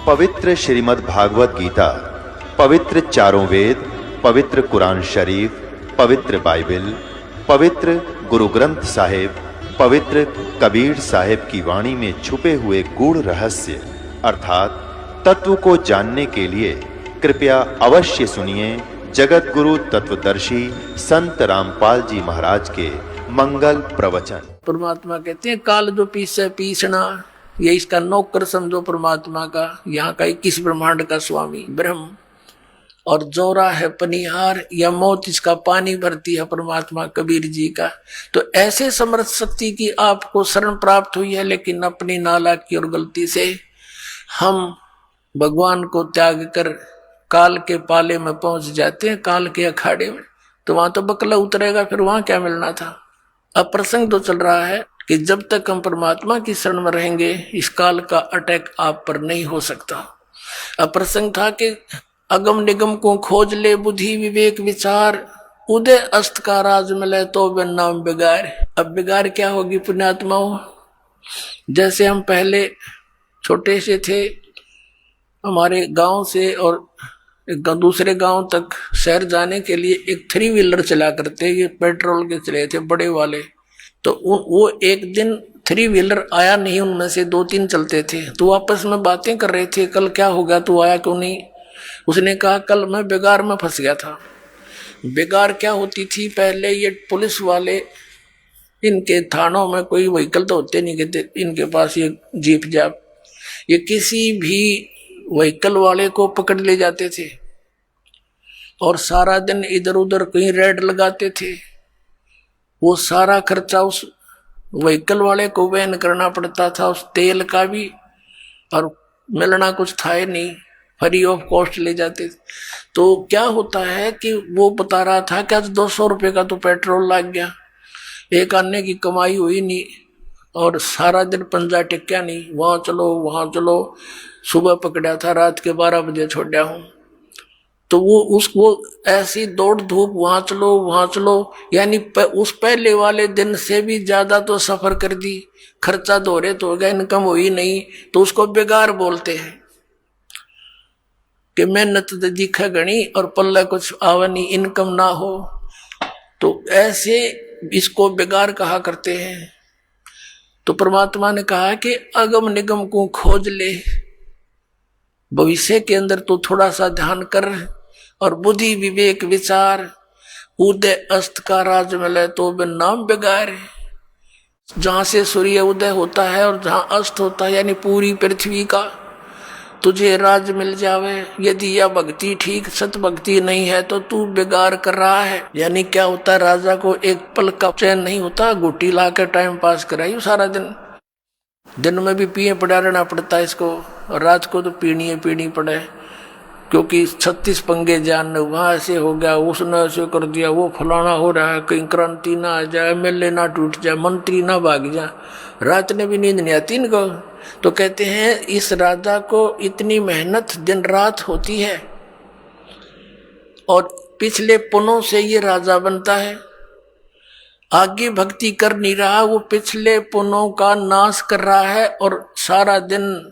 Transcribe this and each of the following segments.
पवित्र श्रीमद् भागवत गीता, पवित्र चारों वेद, पवित्र कुरान शरीफ, पवित्र बाइबल, पवित्र गुरु ग्रंथ साहिब, पवित्र कबीर साहिब की वाणी में छुपे हुए गूढ़ रहस्य अर्थात तत्व को जानने के लिए कृपया अवश्य सुनिए जगत गुरु तत्वदर्शी संत रामपाल जी महाराज के मंगल प्रवचन। परमात्मा कहते हैं काल जो पीछे पीसना, ये इसका नौकर समझो परमात्मा का, यहाँ का 21 ब्रह्मांड का स्वामी ब्रह्म, और जोरा है पनिहार या मौत इसका पानी भरती है परमात्मा कबीर जी का। तो ऐसे समर्थ शक्ति की आपको शरण प्राप्त हुई है, लेकिन अपनी नालायकी और गलती से हम भगवान को त्याग कर काल के पाले में पहुंच जाते हैं, काल के अखाड़े में। तो वहां तो बकला उतरेगा, फिर वहां क्या मिलना था। अब प्रसंग तो चल रहा है कि जब तक हम परमात्मा की शरण में रहेंगे इस काल का अटैक आप पर नहीं हो सकता। अब प्रसंग था कि अगम निगम को खोज ले बुद्धि विवेक विचार, उदय अस्त का राज मिले तो बिन नाम बिगाड़। अब बिगाड़ क्या होगी पुण्यात्माओं। जैसे हम पहले छोटे से थे, हमारे गांव से और दूसरे गांव तक शहर जाने के लिए एक 3 व्हीलर चला करते, ये पेट्रोल के चले थे बड़े वाले। तो वो एक दिन 3 व्हीलर आया नहीं, उनमें से 2-3 चलते थे। तो आपस में बातें कर रहे थे, कल क्या हो गया, तू आया क्यों नहीं। उसने कहा कल मैं बेगार में फंस गया था। बेगार क्या होती थी, पहले ये पुलिस वाले, इनके थानों में कोई व्हीकल तो होते नहीं कहते, इनके पास ये जीप जाप, ये किसी भी व्हीकल वाले को पकड़ ले जाते थे और सारा दिन इधर उधर कहीं रेड लगाते थे। वो सारा खर्चा उस व्हीकल वाले को वहन करना पड़ता था, उस तेल का भी, और मिलना कुछ था ही नहीं, फ्री ऑफ कॉस्ट ले जाते थे। तो क्या होता है कि वो बता रहा था कि आज 200 रुपये का तो पेट्रोल लग गया, एक आने की कमाई हुई नहीं, और सारा दिन पंजा टिक्या नहीं, वहां चलो वहां चलो। सुबह पकड़ा था, रात के 12 बजे छोड़ा हूं। तो वो ऐसी दौड़ धूप, वहां चलो, यानी उस पहले वाले दिन से भी ज्यादा तो सफर कर दी, खर्चा दोहरे तो हो गया, इनकम हुई नहीं। तो उसको बेगार बोलते हैं कि मेहनत दिखा गणी और पल्ले कुछ आवनी, इनकम ना हो। तो ऐसे इसको बेगार कहा करते हैं। तो परमात्मा ने कहा कि अगम निगम को खोज ले, भविष्य के अंदर तो थोड़ा सा ध्यान कर, और बुद्धि विवेक विचार, उदय अस्त का राज मिले तो बिन नाम बिगाड़। जहां से सूर्य उदय होता है और जहां अस्त होता है, यानी पूरी पृथ्वी का तुझे राज मिल जावे, यदि यह भक्ति ठीक सत भक्ति नहीं है तो तू बेगार कर रहा है। यानी क्या होता है, राजा को एक पल का चैन नहीं होता, गुटी ला कर टाइम पास कराई सारा दिन में भी पिए पड़ा रहना पड़ता है इसको, और रात को तो पीनी पड़े, क्योंकि 36 पंगे जान, वहां ऐसे हो गया, उसने ऐसे कर दिया, वो फलाना हो रहा है, कहीं क्रांति ना आ जाए, एमएलए ना टूट जाए, मंत्री ना भाग जाए। रात ने भी नींद नहीं आती इनको। तो कहते हैं इस राजा को इतनी मेहनत दिन रात होती है, और पिछले पुनों से ये राजा बनता है। आगे भक्ति कर नहीं रहा, वो पिछले पुनों का नाश कर रहा है, और सारा दिन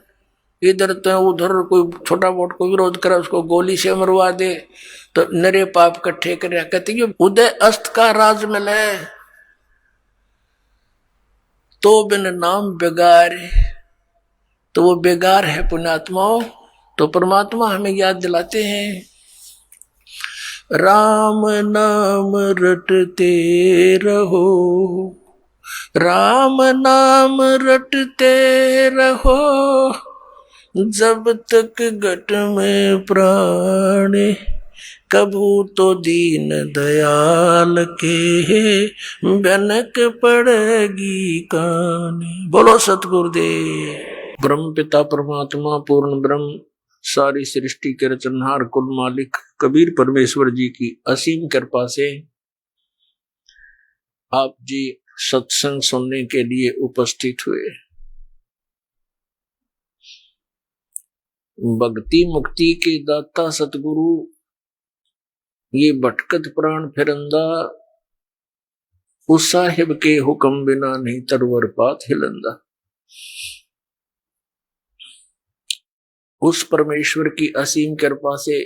इधर तो उधर कोई छोटा मोटा कोई विरोध करे उसको गोली से मरवा दे, तो नरे पाप इकट्ठे कर। कहते हैं उदय अस्त का राज मिले तो बिन नाम बेगार। तो वो बेगार है पुण्यात्माओं। तो परमात्मा हमें याद दिलाते हैं, राम नाम रटते रहो, राम नाम रटते रहो, जब तक घट में प्राण, कभू तो दीन दयाल के बनक पड़ेगी कानी। बोलो सतगुरुदेव। ब्रह्म पिता परमात्मा पूर्ण ब्रह्म, सारी सृष्टि के रचनहार कुल मालिक कबीर परमेश्वर जी की असीम कृपा से आप जी सत्संग सुनने के लिए उपस्थित हुए। भक्ति मुक्ति के दाता सतगुरु, ये भटकत प्राण फिरंदा, उस साहिब के हुक्म बिना नहीं तरवर पात हिलंदा। उस परमेश्वर की असीम कृपा से,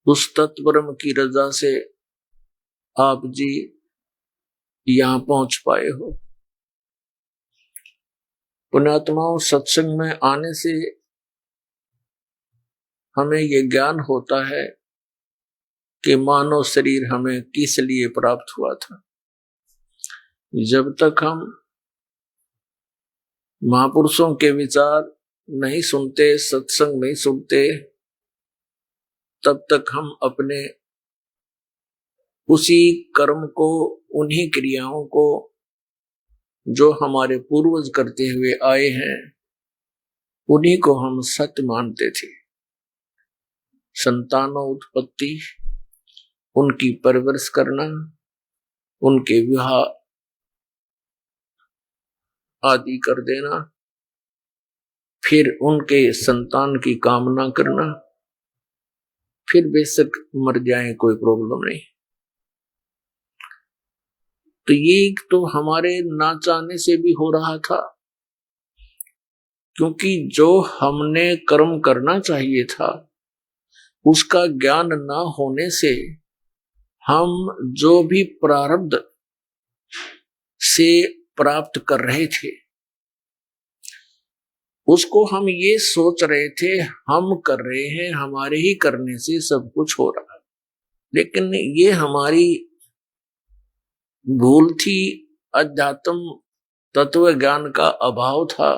उस तत्ब्रह्म की रजा से आप जी यहां पहुंच पाए हो। पुण्यात्माओं, सत्संग में आने से हमें ये ज्ञान होता है कि मानव शरीर हमें किस लिए प्राप्त हुआ था। जब तक हम महापुरुषों के विचार नहीं सुनते, सत्संग नहीं सुनते, तब तक हम अपने उसी कर्म को, उन्हीं क्रियाओं को जो हमारे पूर्वज करते हुए आए हैं, उन्हीं को हम सत्य मानते थे। संतानों उत्पत्ति, उनकी परवरिश करना, उनके विवाह आदि कर देना, फिर उनके संतान की कामना करना, फिर बेशक मर जाए कोई प्रॉब्लम नहीं। तो ये तो हमारे ना चाहने से भी हो रहा था, क्योंकि जो हमने कर्म करना चाहिए था उसका ज्ञान ना होने से हम जो भी प्रारब्ध से प्राप्त कर रहे थे उसको हम ये सोच रहे थे हम कर रहे हैं, हमारे ही करने से सब कुछ हो रहा है। लेकिन ये हमारी भूल थी, अध्यात्म तत्व ज्ञान का अभाव था।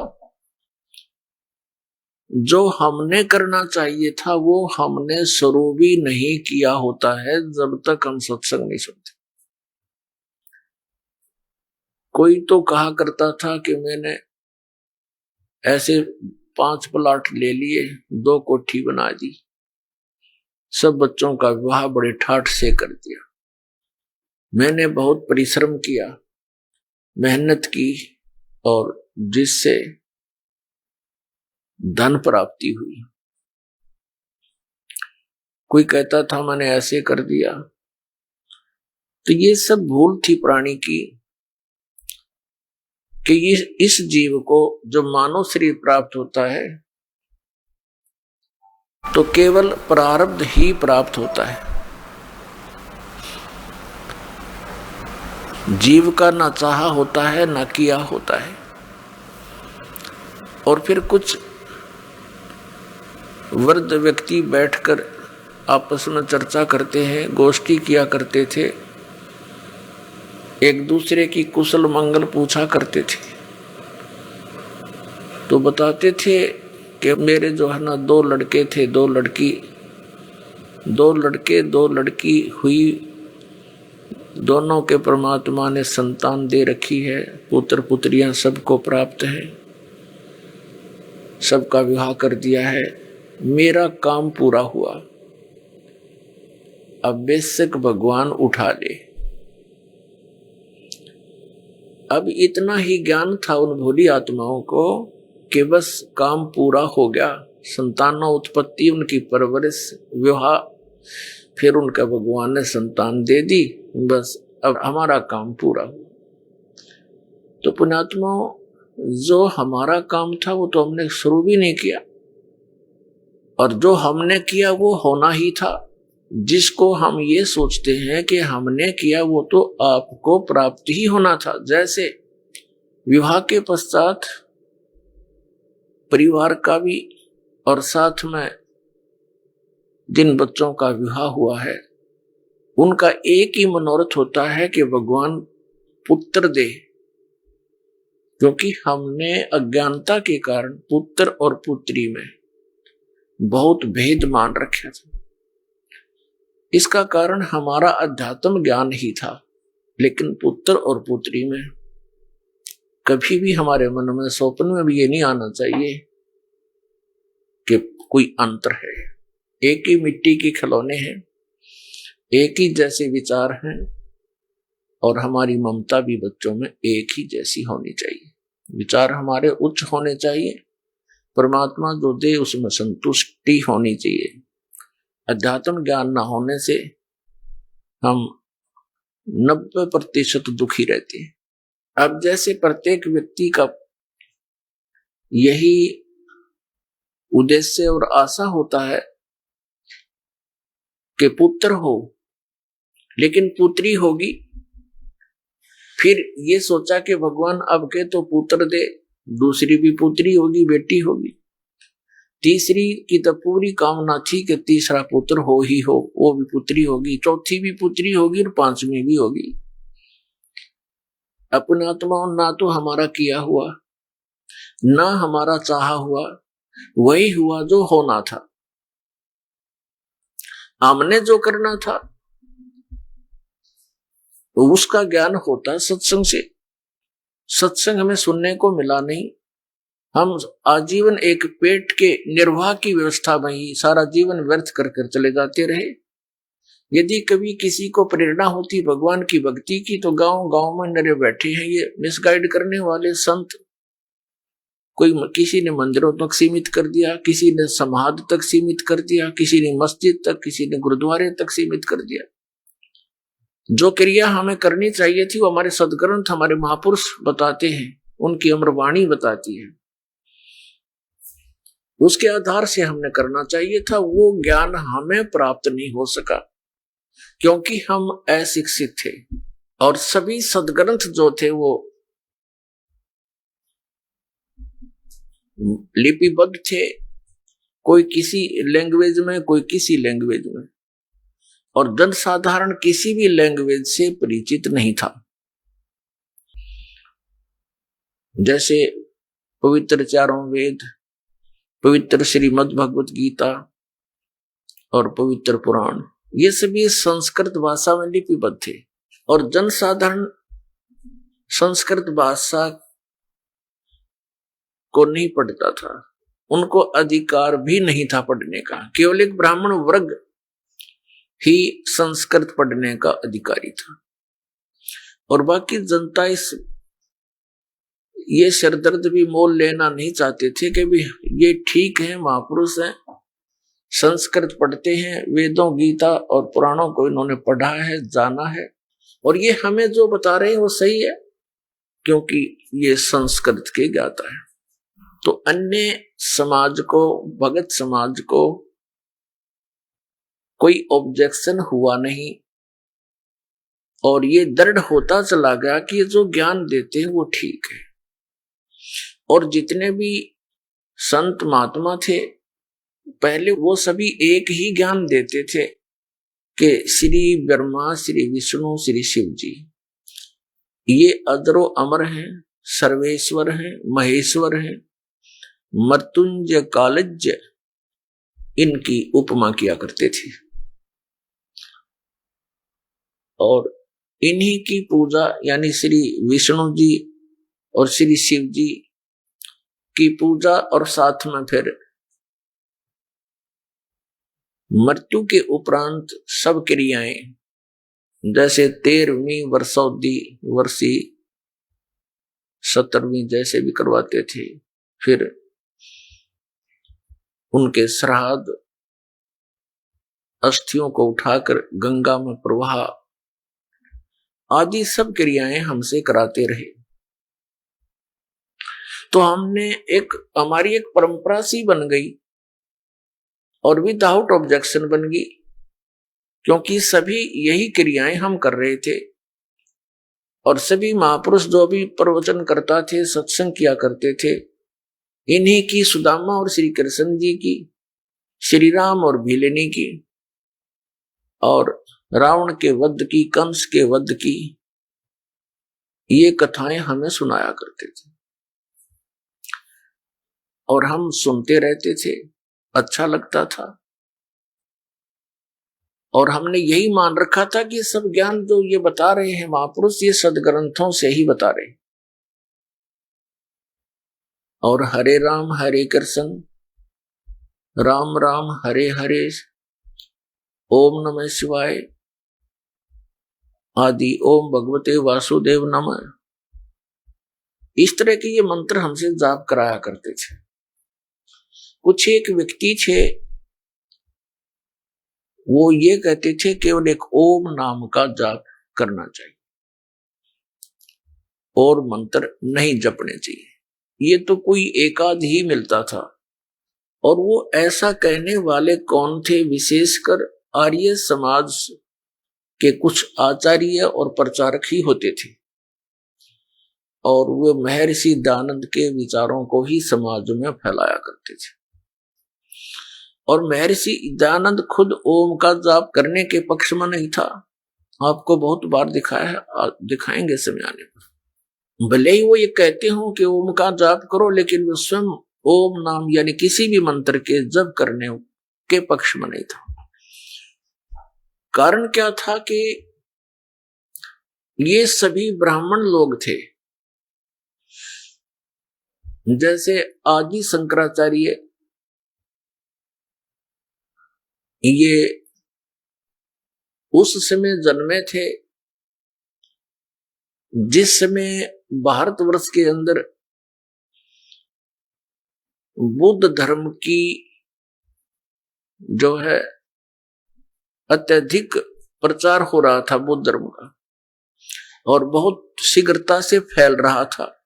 जो हमने करना चाहिए था वो हमने शुरू भी नहीं किया होता है जब तक हम सत्संग नहीं सुनते। कोई तो कहा करता था कि मैंने ऐसे 5 प्लाट ले लिए, 2 कोठी बना दी, सब बच्चों का विवाह बड़े ठाठ से कर दिया। मैंने बहुत परिश्रम किया, मेहनत की, और जिससे धन प्राप्ति हुई। कोई कहता था मैंने ऐसे कर दिया। तो ये सब भूल थी प्राणी की कि इस जीव को जो मानव शरीर प्राप्त होता है तो केवल प्रारब्ध ही प्राप्त होता है। जीव का ना चाहा होता है ना किया होता है। और फिर कुछ वृद्ध व्यक्ति बैठकर आपस में चर्चा करते हैं, गोष्ठी किया करते थे, एक दूसरे की कुशल मंगल पूछा करते थे। तो बताते थे कि मेरे जो है ना 2 लड़के थे, 2 लड़की, 2 लड़के 2 लड़की हुई, दोनों के परमात्मा ने संतान दे रखी है, पुत्र पुत्रियां सबको प्राप्त है, सबका विवाह कर दिया है, मेरा काम पूरा हुआ, अब बेशक भगवान उठा ले। अब इतना ही ज्ञान था उन भोली आत्माओं को कि बस काम पूरा हो गया, संतान उत्पत्ति, उनकी परवरिश, विवाह, फिर उनका भगवान ने संतान दे दी, बस अब हमारा काम पूरा हुआ। तो पुण्यात्माओं, जो हमारा काम था वो तो हमने शुरू भी नहीं किया, और जो हमने किया वो होना ही था। जिसको हम ये सोचते हैं कि हमने किया वो तो आपको प्राप्त ही होना था। जैसे विवाह के पश्चात परिवार का भी और साथ में जिन बच्चों का विवाह हुआ है उनका एक ही मनोरथ होता है कि भगवान पुत्र दे, क्योंकि हमने अज्ञानता के कारण पुत्र और पुत्री में बहुत भेद मान रखा था। इसका कारण हमारा अध्यात्म ज्ञान ही था, लेकिन पुत्र और पुत्री में कभी भी हमारे मन में स्वप्न में भी ये नहीं आना चाहिए कि कोई अंतर है। एक ही मिट्टी के खिलौने हैं, एक ही जैसे विचार हैं, और हमारी ममता भी बच्चों में एक ही जैसी होनी चाहिए। विचार हमारे उच्च होने चाहिए, परमात्मा जो दे उसमें संतुष्टि होनी चाहिए। अध्यात्म ज्ञान न होने से हम 90% दुखी रहते हैं। अब जैसे प्रत्येक व्यक्ति का यही उद्देश्य और आशा होता है कि पुत्र हो, लेकिन पुत्री होगी। फिर ये सोचा कि भगवान अब के तो पुत्र दे, दूसरी भी पुत्री होगी, बेटी होगी। तीसरी की तो पूरी कामना थी कि तीसरा पुत्र हो ही हो, वो भी पुत्री होगी, चौथी भी पुत्री होगी और पांचवी भी होगी। अपने आत्मा ना तो हमारा किया हुआ, ना हमारा चाहा हुआ, वही हुआ जो होना था। हमने जो करना था उसका ज्ञान होता सत्संग से। सत्संग हमें सुनने को मिला नहीं। हम आजीवन एक पेट के निर्वाह की व्यवस्था में ही सारा जीवन व्यर्थ कर कर चले जाते रहे। यदि कभी किसी को प्रेरणा होती भगवान की भक्ति की, तो गांव गांव में नरे बैठे हैं ये मिसगाइड करने वाले संत। कोई किसी ने मंदिरों तक सीमित कर दिया, किसी ने समाध तक सीमित कर दिया, किसी ने मस्जिद तक, किसी ने गुरुद्वारे तक सीमित कर दिया। जो क्रिया हमें करनी चाहिए थी वो हमारे सदग्रंथ, हमारे महापुरुष बताते हैं, उनकी अमरवाणी बताती है, उसके आधार से हमने करना चाहिए था। वो ज्ञान हमें प्राप्त नहीं हो सका क्योंकि हम अशिक्षित थे। और सभी सदग्रंथ जो थे वो लिपिबद्ध थे, कोई किसी लैंग्वेज में, कोई किसी लैंग्वेज में, और जनसाधारण किसी भी लैंग्वेज से परिचित नहीं था। जैसे पवित्र चारों वेद, पवित्र श्रीमद् भगवत गीता और पवित्र पुराण, ये सभी संस्कृत भाषा में लिपिबद्ध थे और जनसाधारण संस्कृत भाषा को नहीं पढ़ता था, उनको अधिकार भी नहीं था पढ़ने का। केवल एक ब्राह्मण वर्ग ही संस्कृत पढ़ने का अधिकारी था और बाकी जनता इस ये सिरदर्द भी मोल लेना नहीं चाहते थे कि भी ये ठीक है, महापुरुष हैं, संस्कृत पढ़ते हैं, वेदों गीता और पुराणों को इन्होंने पढ़ा है, जाना है, और ये हमें जो बता रहे हैं वो सही है क्योंकि ये संस्कृत के ज्ञाता है। तो अन्य समाज को, भगत समाज को कोई ऑब्जेक्शन हुआ नहीं और ये दृढ़ होता चला गया कि ये जो ज्ञान देते हैं वो ठीक है। और जितने भी संत महात्मा थे पहले वो सभी एक ही ज्ञान देते थे कि श्री ब्रह्मा, श्री विष्णु, श्री शिव जी ये अजरो अमर हैं, सर्वेश्वर हैं, महेश्वर हैं, मृत्युंजय कालज्य, इनकी उपमा किया करते थे। और इन्हीं की पूजा यानी श्री विष्णु जी और श्री शिव जी की पूजा और साथ में फिर मृत्यु के उपरांत सब क्रियाएं, जैसे 13वीं वर्षोद्धि, वर्षी 17वीं जैसे भी करवाते थे, फिर उनके श्राद्ध, अस्थियों को उठाकर गंगा में प्रवाह आदि सब क्रियाएं हमसे कराते रहे। तो हमने हमारी एक परंपरा सी बन गई और विदाउट ऑब्जेक्शन बन गई क्योंकि सभी यही क्रियाएं हम कर रहे थे और सभी महापुरुष जो भी प्रवचन करता थे, सत्संग किया करते थे, इन्हीं की, सुदामा और श्री कृष्ण जी की, श्री राम और भीलनी की, और रावण के वध की, कंस के वध की, ये कथाएं हमें सुनाया करते थे और हम सुनते रहते थे, अच्छा लगता था। और हमने यही मान रखा था कि सब ज्ञान जो ये बता रहे हैं महापुरुष, ये सदग्रंथों से ही बता रहे। और हरे राम हरे कृष्ण, राम राम हरे हरे, ओम नमः शिवाय आदि, ओम भगवते वासुदेव नमः, इस तरह के ये मंत्र हमसे जाप कराया करते थे। कुछ एक व्यक्ति थे वो ये कहते थे केवल एक ओम नाम का जाप करना चाहिए और मंत्र नहीं जपने चाहिए। ये तो कोई एकाध ही मिलता था और वो ऐसा कहने वाले कौन थे? विशेषकर आर्य समाज के कुछ आचार्य और प्रचारक ही होते थे, और वे महर्षि दयानंद के विचारों को ही समाज में फैलाया करते थे। और महर्षि दयानंद खुद ओम का जाप करने के पक्ष में नहीं था। आपको बहुत बार दिखाया है, दिखाएंगे समय आने पर। भले ही वो ये कहते हो कि ओम का जाप करो, लेकिन वो स्वयं ओम नाम यानी किसी भी मंत्र के जप करने के पक्ष में नहीं था। कारण क्या था कि ये सभी ब्राह्मण लोग थे। जैसे आदि शंकराचार्य, ये उस समय जन्मे थे जिस समय भारतवर्ष के अंदर बुद्ध धर्म की जो है अत्यधिक प्रचार हो रहा था बुद्ध धर्म का, और बहुत शीघ्रता से फैल रहा था।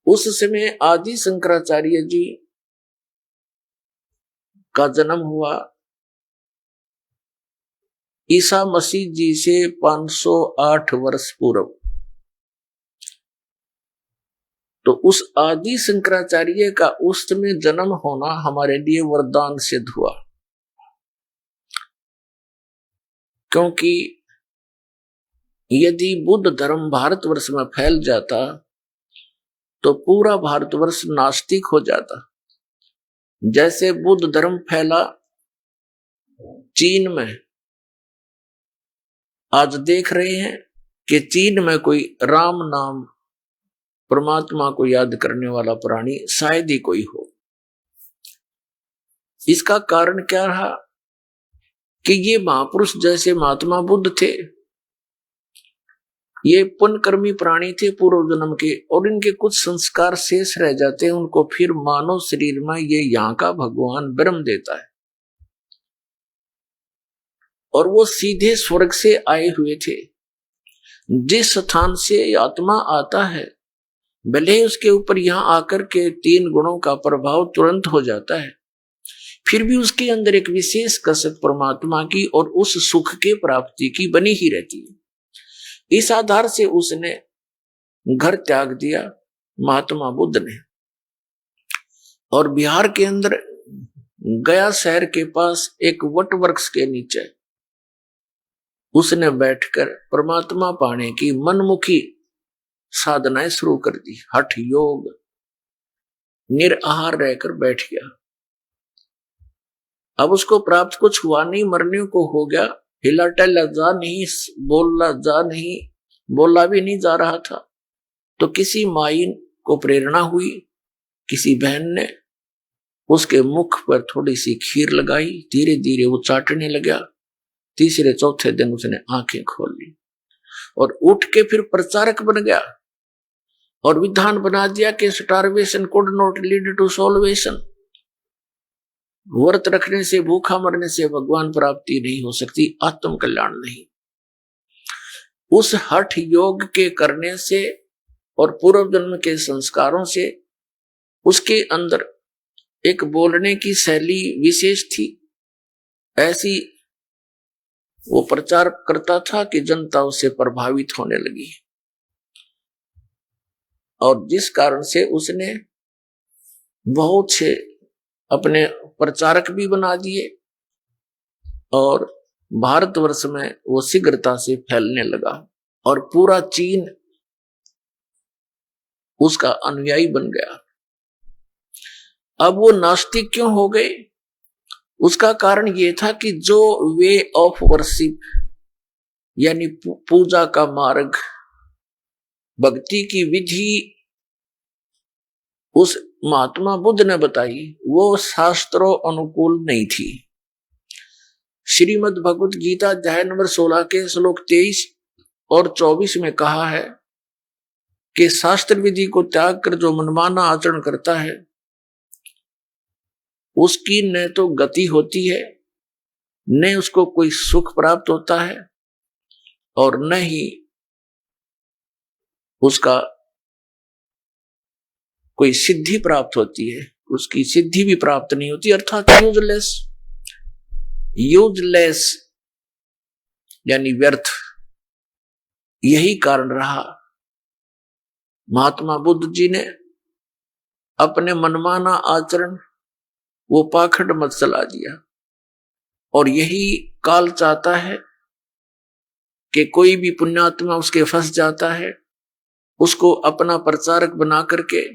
उस समय आदि शंकराचार्य जी का जन्म हुआ ईसा मसीह जी से 508 वर्ष पूर्व। तो उस आदि शंकराचार्य का उस समय जन्म होना हमारे लिए वरदान सिद्ध हुआ, क्योंकि यदि बुद्ध धर्म भारतवर्ष में फैल जाता तो पूरा भारतवर्ष नास्तिक हो जाता। जैसे बुद्ध धर्म फैला चीन में, आज देख रहे हैं कि चीन में कोई राम नाम परमात्मा को याद करने वाला प्राणी शायद ही कोई हो। इसका कारण क्या रहा कि ये महापुरुष जैसे महात्मा बुद्ध थे, ये पुण्यकर्मी प्राणी थे पूर्व जन्म के, और इनके कुछ संस्कार शेष रह जाते हैं, उनको फिर मानव शरीर में ये यहाँ का भगवान ब्रह्म देता है, और वो सीधे स्वर्ग से आए हुए थे। जिस स्थान से आत्मा आता है, भले ही उसके ऊपर यहाँ आकर के 3 गुणों का प्रभाव तुरंत हो जाता है, फिर भी उसके अंदर एक विशेष कसक परमात्मा की और उस सुख के प्राप्ति की बनी ही रहती है। इस आधार से उसने घर त्याग दिया महात्मा बुद्ध ने, और बिहार के अंदर गया शहर के पास एक वट वृक्ष के नीचे उसने बैठकर परमात्मा पाने की मनमुखी साधनाएं शुरू कर दी। हठ योग, निराहार रहकर बैठ गया। अब उसको प्राप्त कुछ हुआ नहीं, मरने को हो गया, हिला टहला जा नहीं, बोला भी नहीं जा रहा था। तो किसी माई को प्रेरणा हुई, किसी बहन ने उसके मुख पर थोड़ी सी खीर लगाई, धीरे धीरे वो चाटने लगा। तीसरे चौथे दिन उसने आंखें खोल ली और उठ के फिर प्रचारक बन गया, और विधान बना दिया कि starvation could not lead to salvation. व्रत रखने से, भूखा मरने से भगवान प्राप्ति नहीं हो सकती, आत्म कल्याण नहीं। उस हठ योग के करने से और पूर्व जन्म के संस्कारों से उसके अंदर एक बोलने की शैली विशेष थी। ऐसी वो प्रचार करता था कि जनता उससे प्रभावित होने लगी, और जिस कारण से उसने बहुत से अपने प्रचारक भी बना दिए, और भारतवर्ष में वो शीघ्रता से फैलने लगा, और पूरा चीन उसका अनुयायी बन गया। अब वो नास्तिक क्यों हो गए? उसका कारण ये था कि जो वे ऑफ वर्शिप यानी पूजा का मार्ग, भक्ति की विधि उस महात्मा बुद्ध ने बताई, वो शास्त्रों अनुकूल नहीं थी। श्रीमद् भगवत गीता अध्याय नंबर 16 के श्लोक 23 और 24 में कहा है कि शास्त्र विधि को त्याग कर जो मनमाना आचरण करता है उसकी न तो गति होती है, न उसको कोई सुख प्राप्त होता है, और न ही उसका कोई सिद्धि प्राप्त होती है, उसकी सिद्धि भी प्राप्त नहीं होती, अर्थात यूजलेस। यूजलेस यानी व्यर्थ। यही कारण रहा महात्मा बुद्ध जी ने अपने मनमाना आचरण, वो पाखंड मत चला दिया। और यही काल चाहता है कि कोई भी पुण्यात्मा उसके फंस जाता है, उसको अपना प्रचारक बना करके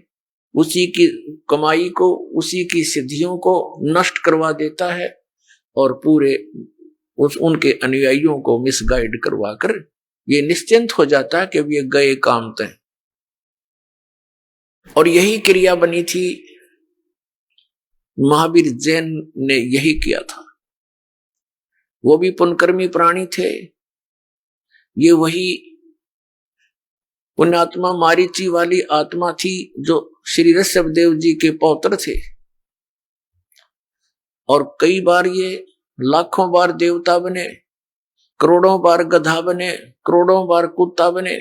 उसी की कमाई को, उसी की सिद्धियों को नष्ट करवा देता है और पूरे उनके अनुयायियों को मिसगाइड करवा कर ये निश्चिंत हो जाता है कि ये गए काम तय। और यही क्रिया बनी थी, महावीर जैन ने यही किया था। वो भी पुण्यकर्मी प्राणी थे। ये वही पुण्यात्मा मारीची वाली आत्मा थी जो श्री ऋषभ देव जी के पौत्र थे। और कई बार ये लाखों बार देवता बने, करोड़ों बार गधा बने, करोड़ों बार कुत्ता बने।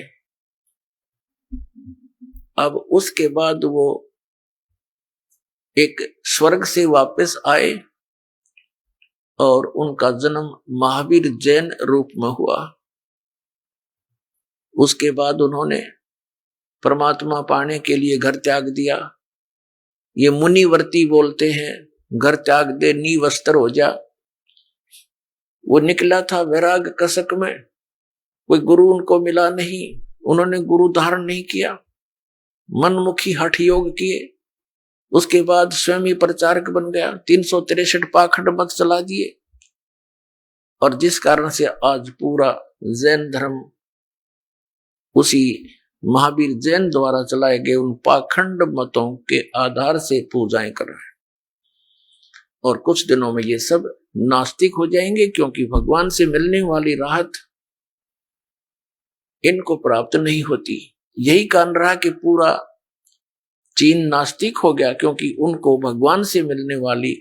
अब उसके बाद वो एक स्वर्ग से वापस आए और उनका जन्म महावीर जैन रूप में हुआ। उसके बाद उन्होंने परमात्मा पाने के लिए घर त्याग दिया। ये मुनिवर्ती बोलते हैं, घर त्याग दे नी वस्त्र हो जा। वो निकला था वैराग कसक में, कोई गुरु उनको मिला नहीं, उन्होंने गुरु धारण नहीं किया, मनमुखी हठ योग किए। उसके बाद स्वयं ही प्रचारक बन गया, 363 पाखंड मत चला दिए। और जिस कारण से आज पूरा जैन धर्म उसी महावीर जैन द्वारा चलाए गए उन पाखंड मतों के आधार से पूजाएं कर रहे हैं। और कुछ दिनों में ये सब नास्तिक हो जाएंगे, क्योंकि भगवान से मिलने वाली राहत इनको प्राप्त नहीं होती। यही कारण रहा कि पूरा चीन नास्तिक हो गया, क्योंकि उनको भगवान से मिलने वाली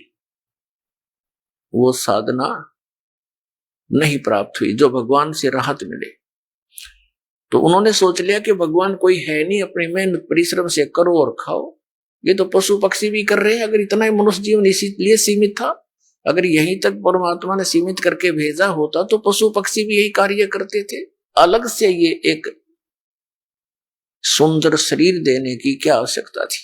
वो साधना नहीं प्राप्त हुई जो भगवान से राहत मिले। तो उन्होंने सोच लिया कि भगवान कोई है नहीं, अपनी मेहनत परिश्रम से करो और खाओ। ये तो पशु पक्षी भी कर रहे हैं। अगर इतना ही मनुष्य जीवन इसीलिए सीमित था, अगर यहीं तक परमात्मा ने सीमित करके भेजा होता तो पशु पक्षी भी यही कार्य करते थे। अलग से ये एक सुंदर शरीर देने की क्या आवश्यकता थी।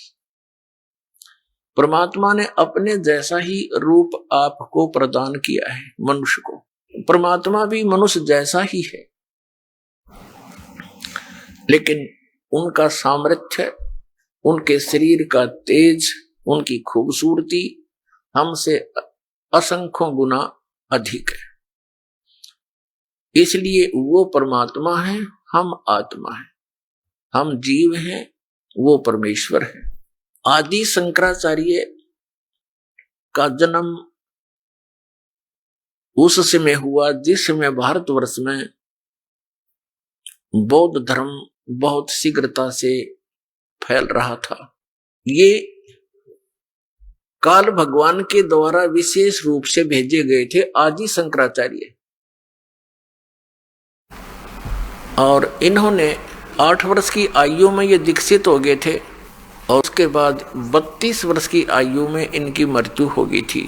परमात्मा ने अपने जैसा ही रूप आपको प्रदान किया है, मनुष्य को। परमात्मा भी मनुष्य जैसा ही है, लेकिन उनका सामर्थ्य, उनके शरीर का तेज, उनकी खूबसूरती हमसे असंख्यों गुना अधिक है। इसलिए वो परमात्मा है, हम आत्मा है, हम जीव हैं, वो परमेश्वर है। आदि शंकराचार्य का जन्म उस समय हुआ जिस समय भारतवर्ष में बौद्ध धर्म बहुत शीघ्रता से फैल रहा था। ये काल भगवान के द्वारा विशेष रूप से भेजे गए थे आदि शंकराचार्य, और इन्होंने 8 वर्ष की आयु में ये दीक्षित हो गए थे और उसके बाद 32 वर्ष की आयु में इनकी मृत्यु हो गई थी।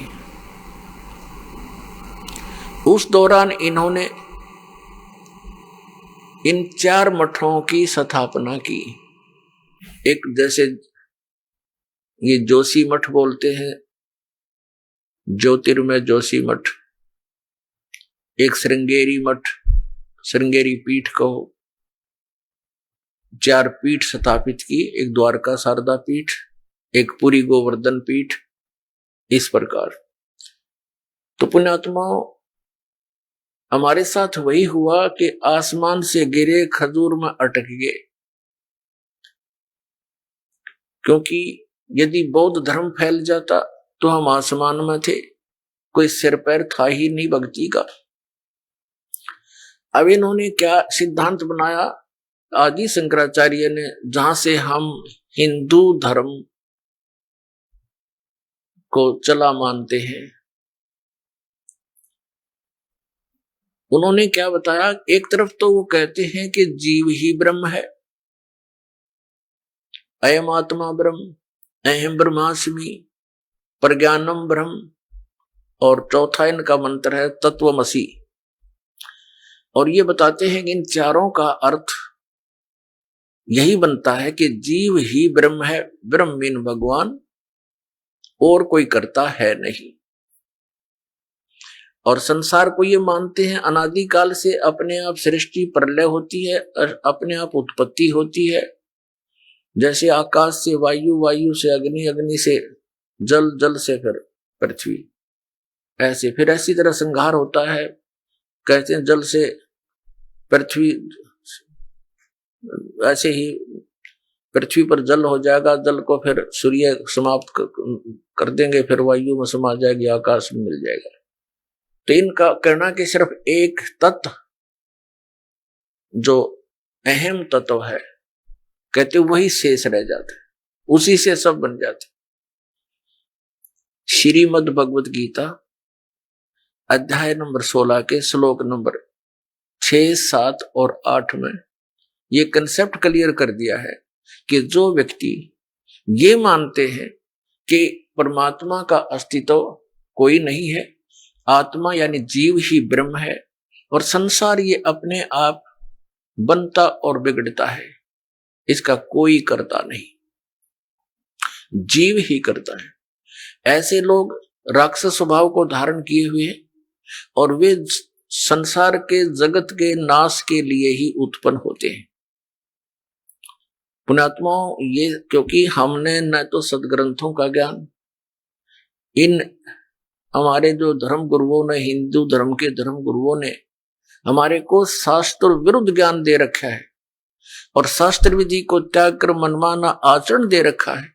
उस दौरान इन्होंने इन 4 मठों की स्थापना की। एक जैसे ये जोशी मठ बोलते हैं, ज्योतिर्मय जोशी मठ, एक श्रृंगेरी मठ, श्रृंगेरी पीठ को 4 पीठ स्थापित की, एक द्वारका शारदा पीठ, एक पुरी गोवर्धन पीठ, इस प्रकार। तो पुण्यात्माओं, हमारे साथ वही हुआ कि आसमान से गिरे खजूर में अटक गए। क्योंकि यदि बौद्ध धर्म फैल जाता तो हम आसमान में थे, कोई सिर पैर था ही नहीं भक्ति का। अब इन्होंने क्या सिद्धांत बनाया, आदि शंकराचार्य ने, जहां से हम हिंदू धर्म को चला मानते हैं। उन्होंने क्या बताया, एक तरफ तो वो कहते हैं कि जीव ही ब्रह्म है, अयम आत्मा ब्रह्म, अहम ब्रह्मास्मि, प्रज्ञानम ब्रह्म, और चौथा इनका मंत्र है तत्वमसि। और ये बताते हैं कि इन चारों का अर्थ यही बनता है कि जीव ही ब्रह्म है, ब्रह्म मीन भगवान, और कोई करता है नहीं। और संसार को ये मानते हैं अनादिकाल से अपने आप सृष्टि प्रलय होती है और अपने आप उत्पत्ति होती है। जैसे आकाश से वायु, वायु से अग्नि, अग्नि से जल, जल से फिर पृथ्वी, ऐसे फिर ऐसी तरह संहार होता है। कहते हैं जल से पृथ्वी, ऐसे ही पृथ्वी पर जल हो जाएगा, जल को फिर सूर्य समाप्त कर देंगे, फिर वायु में समा जाएगी, आकाश में मिल जाएगा। तो इनका कहना कि सिर्फ एक तत्व जो अहम तत्व है, कहते वही शेष रह जाता है, उसी से सब बन जाते। श्रीमद् भगवत गीता अध्याय नंबर 16 के श्लोक नंबर 6, 7 और 8 में ये कंसेप्ट क्लियर कर दिया है कि जो व्यक्ति ये मानते हैं कि परमात्मा का अस्तित्व कोई नहीं है, आत्मा यानी जीव ही ब्रह्म है, और संसार ये अपने आप बनता और बिगड़ता है, इसका कोई करता नहीं, जीव ही करता है। ऐसे लोग राक्षस स्वभाव को धारण किए हुए हैं और वे संसार के जगत के नाश के लिए ही उत्पन्न होते हैं। पुण्यात्माओं, ये क्योंकि हमने न तो सदग्रंथों का ज्ञान, इन हमारे जो धर्म गुरुओं ने, हिंदू धर्म के धर्म गुरुओं ने हमारे को शास्त्र विरुद्ध ज्ञान दे रखा है और शास्त्र विधि को त्याग कर मनमाना आचरण दे रखा है,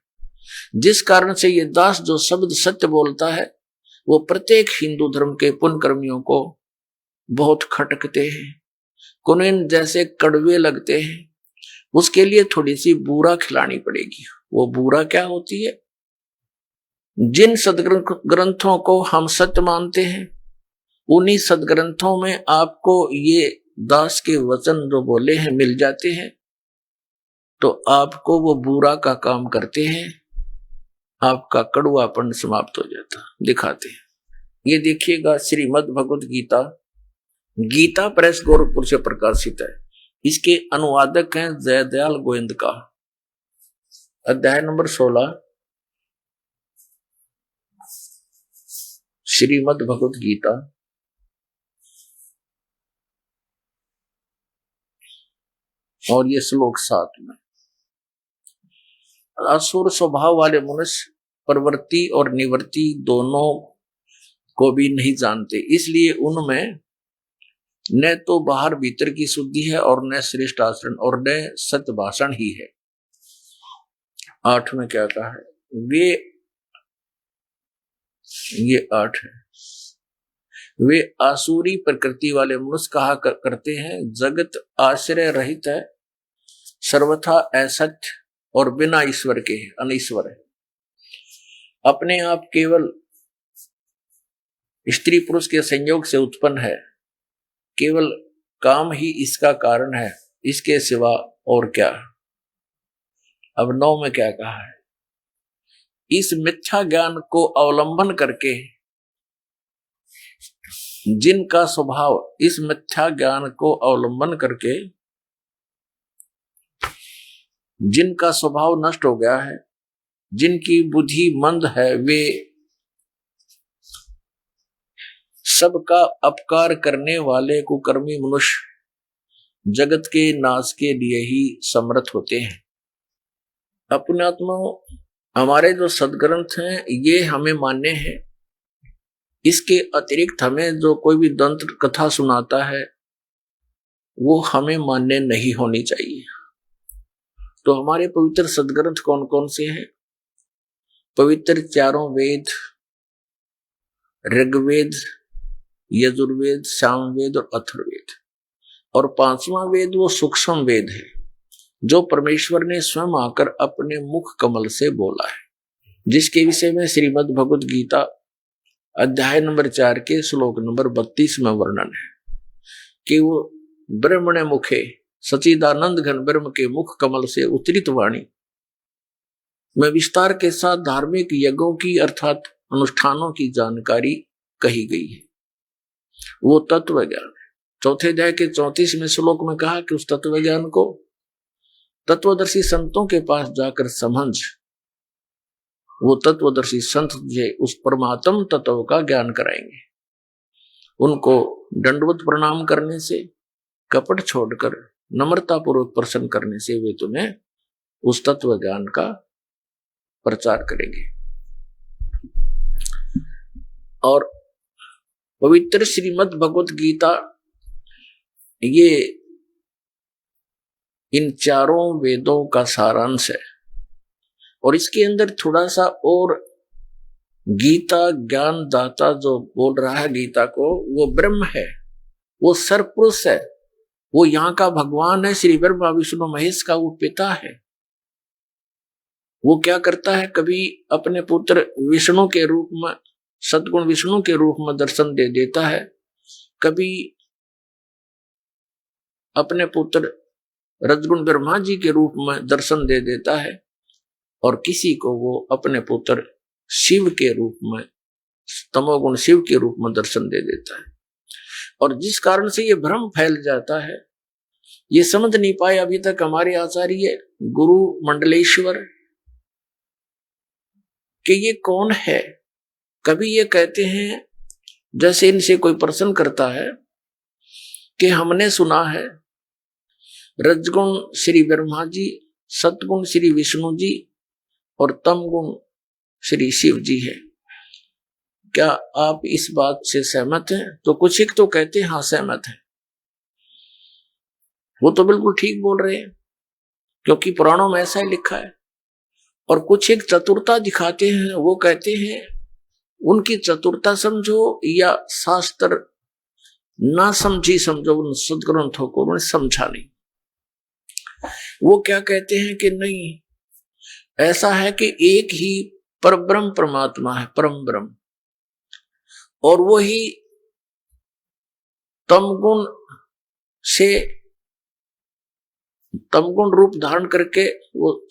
जिस कारण से ये दास जो शब्द सत्य बोलता है वो प्रत्येक हिंदू धर्म के पुण्य कर्मियों को बहुत खटकते हैं, कुनैन जैसे कड़वे लगते हैं। उसके लिए थोड़ी सी बूरा खिलानी पड़ेगी। वो बूरा क्या होती है? जिन सदग्रंथों को हम सत्य मानते हैं, उन्हीं सदग्रंथों में आपको ये दास के वचन जो बोले हैं मिल जाते हैं, तो आपको वो बुरा का काम करते हैं, आपका कड़वापन समाप्त हो जाता दिखाते हैं। ये देखिएगा श्रीमद् भगवत गीता, गीता प्रेस गोरखपुर से प्रकाशित है। इसके अनुवादक हैं जयदयाल गोविंद का। अध्याय नंबर 16 श्रीमद् भगवत गीता और ये श्लोक 7 में, असुर स्वभाव वाले मनुष्य प्रवृत्ति और निवृत्ति दोनों को भी नहीं जानते, इसलिए उनमें न तो बाहर भीतर की शुद्धि है और न श्रेष्ठ आचरण और न सत्य भाषण ही है। 8 में क्या कहा है? ये 8 है। वे आसुरी प्रकृति वाले मनुष्य कहा करते हैं, जगत आश्रय रहित है, सर्वथा असत्य और बिना ईश्वर के अनीश्वर है। अपने आप केवल स्त्री पुरुष के संयोग से उत्पन्न है, केवल काम ही इसका कारण है, इसके सिवा और क्या। अब 9 में क्या कहा है? इस मिथ्या ज्ञान को अवलंबन करके जिनका स्वभाव, इस मिथ्या ज्ञान को अवलंबन करके जिनका स्वभाव नष्ट हो गया है, जिनकी बुद्धि मंद है, वे सबका अपकार करने वाले कुकर्मी मनुष्य जगत के नाश के लिए ही समर्थ होते हैं। अपने आत्मा हमारे जो सदग्रंथ हैं ये हमें मान्य है, इसके अतिरिक्त हमें जो कोई भी दंत कथा सुनाता है वो हमें मान्य नहीं होनी चाहिए। तो हमारे पवित्र सदग्रंथ कौन कौन से हैं? पवित्र चारों वेद, ऋग्वेद, यजुर्वेद, सामवेद और अथर्ववेद, और 5वां वेद वो सूक्ष्म वेद है जो परमेश्वर ने स्वयं आकर अपने मुख कमल से बोला है, जिसके विषय में श्रीमद् भगवत गीता अध्याय नंबर 4 के श्लोक नंबर 32 में वर्णन है कि वो ब्रह्मणे मुखे सचिदानंद घन ब्रह्म के मुख कमल से उतरित वाणी में विस्तार के साथ धार्मिक यज्ञों की अर्थात अनुष्ठानों की जानकारी कही गई है, वो तत्व ज्ञान है। चौथे अध्याय के 34वें श्लोक में कहा कि उस तत्व ज्ञान को तत्वदर्शी संतों के पास जाकर समझ, वो तत्वदर्शी संत तुझे उस परमात्म तत्व का ज्ञान कराएंगे। उनको दंडवत प्रणाम करने से, कपट छोड़कर नम्रता पूर्वक प्रसन्न करने से वे तुम्हें उस तत्व ज्ञान का प्रचार करेंगे। और पवित्र श्रीमद् भगवत गीता ये इन चारों वेदों का सारांश है। और इसके अंदर थोड़ा सा और गीता ज्ञान दाता जो बोल रहा है गीता को, वो ब्रह्म है, वो सरपुरुष है, वो यहाँ का भगवान है, श्री ब्रह्मा विष्णु महेश का वो पिता है। वो क्या करता है, कभी अपने पुत्र विष्णु के रूप में, सद्गुण विष्णु के रूप में दर्शन दे देता है, कभी अपने पुत्र रजगुण ब्रह्मा जी के रूप में दर्शन दे देता है, और किसी को वो अपने पुत्र शिव के रूप में, तमोगुण शिव के रूप में दर्शन दे देता है। और जिस कारण से ये भ्रम फैल जाता है, ये समझ नहीं पाए अभी तक हमारे आचार्य गुरु मंडलेश्वर कि ये कौन है। कभी ये कहते हैं, जैसे इनसे कोई प्रश्न करता है कि हमने सुना है रजगुण श्री ब्रह्मा जी, सतगुण श्री विष्णु जी और तमगुण श्री शिव जी है, क्या आप इस बात से सहमत हैं? तो कुछ एक तो कहते हैं हाँ सहमत हैं, वो तो बिल्कुल ठीक बोल रहे हैं क्योंकि पुराणों में ऐसा ही लिखा है। और कुछ एक चतुरता दिखाते हैं, वो कहते हैं उनकी चतुरता समझो या शास्त्र ना समझी समझो, उन सदग्रंथों को उन्होंने समझा नहीं। वो क्या कहते हैं कि नहीं, ऐसा है कि एक ही परब्रह्म परमात्मा है, परम ब्रह्म, और वो ही तमगुण से तमगुण रूप धारण करके वो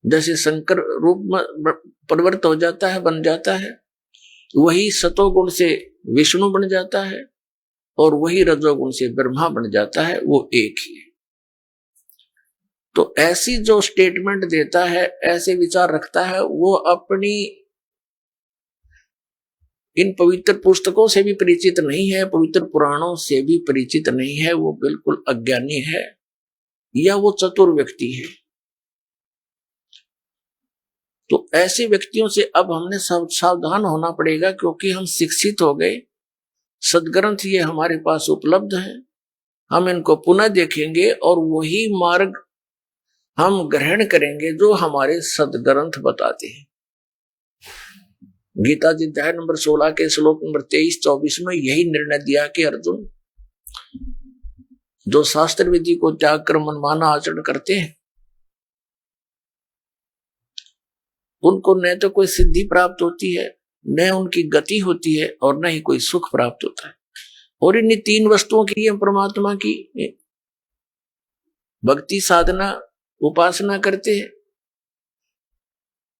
जैसे शंकर रूप में परिवर्तित हो जाता है, बन जाता है, वही सतोगुण से विष्णु बन जाता है और वही रजोगुण से ब्रह्मा बन जाता है, वो एक ही है। तो ऐसी जो स्टेटमेंट देता है, ऐसे विचार रखता है, वो अपनी इन पवित्र पुस्तकों से भी परिचित नहीं है, पवित्र पुराणों से भी परिचित नहीं है, वो बिल्कुल अज्ञानी है या वो चतुर व्यक्ति है। तो ऐसे व्यक्तियों से अब हमने सावधान होना पड़ेगा, क्योंकि हम शिक्षित हो गए, सदग्रंथ ये हमारे पास उपलब्ध है, हम इनको पुनः देखेंगे और वही मार्ग हम ग्रहण करेंगे जो हमारे सदग्रंथ बताते हैं। गीता जी अध्याय नंबर 16 के श्लोक नंबर 23-24 में यही निर्णय दिया कि अर्जुन, जो शास्त्र विधि को त्याग कर मनमाना आचरण करते हैं, उनको न तो कोई सिद्धि प्राप्त होती है, न उनकी गति होती है, और न ही कोई सुख प्राप्त होता है। और इन तीन वस्तुओं की परमात्मा की भक्ति साधना उपासना करते हैं।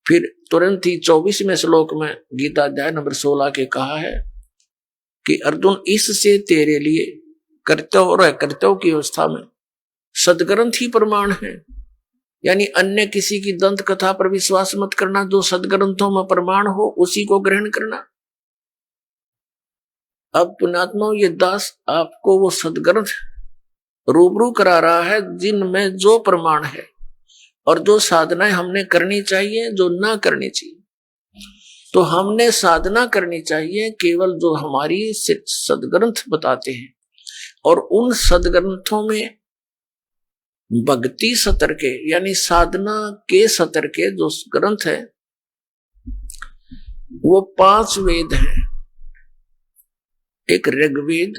फिर तुरंत ही 24वें श्लोक में गीता अध्याय नंबर 16 के कहा है कि अर्जुन, इससे तेरे लिए कर्तव्य और अकर्तव्य की अवस्था में सदग्रंथ ही प्रमाण है। यानी अन्य किसी की दंत कथा पर विश्वास मत करना, जो सदग्रंथों में प्रमाण हो उसी को ग्रहण करना। अब पुण्यात्मा, ये दास आपको वो सदग्रंथ रूबरू करा रहा है जिनमें जो प्रमाण है और जो साधनाएं हमने करनी चाहिए, जो ना करनी चाहिए। तो हमने साधना करनी चाहिए केवल जो हमारी सदग्रंथ बताते हैं, और उन सदग्रंथों में भक्ति सतर के यानी साधना के सतर के जो ग्रंथ है वो 5 वेद हैं। एक ऋग्वेद,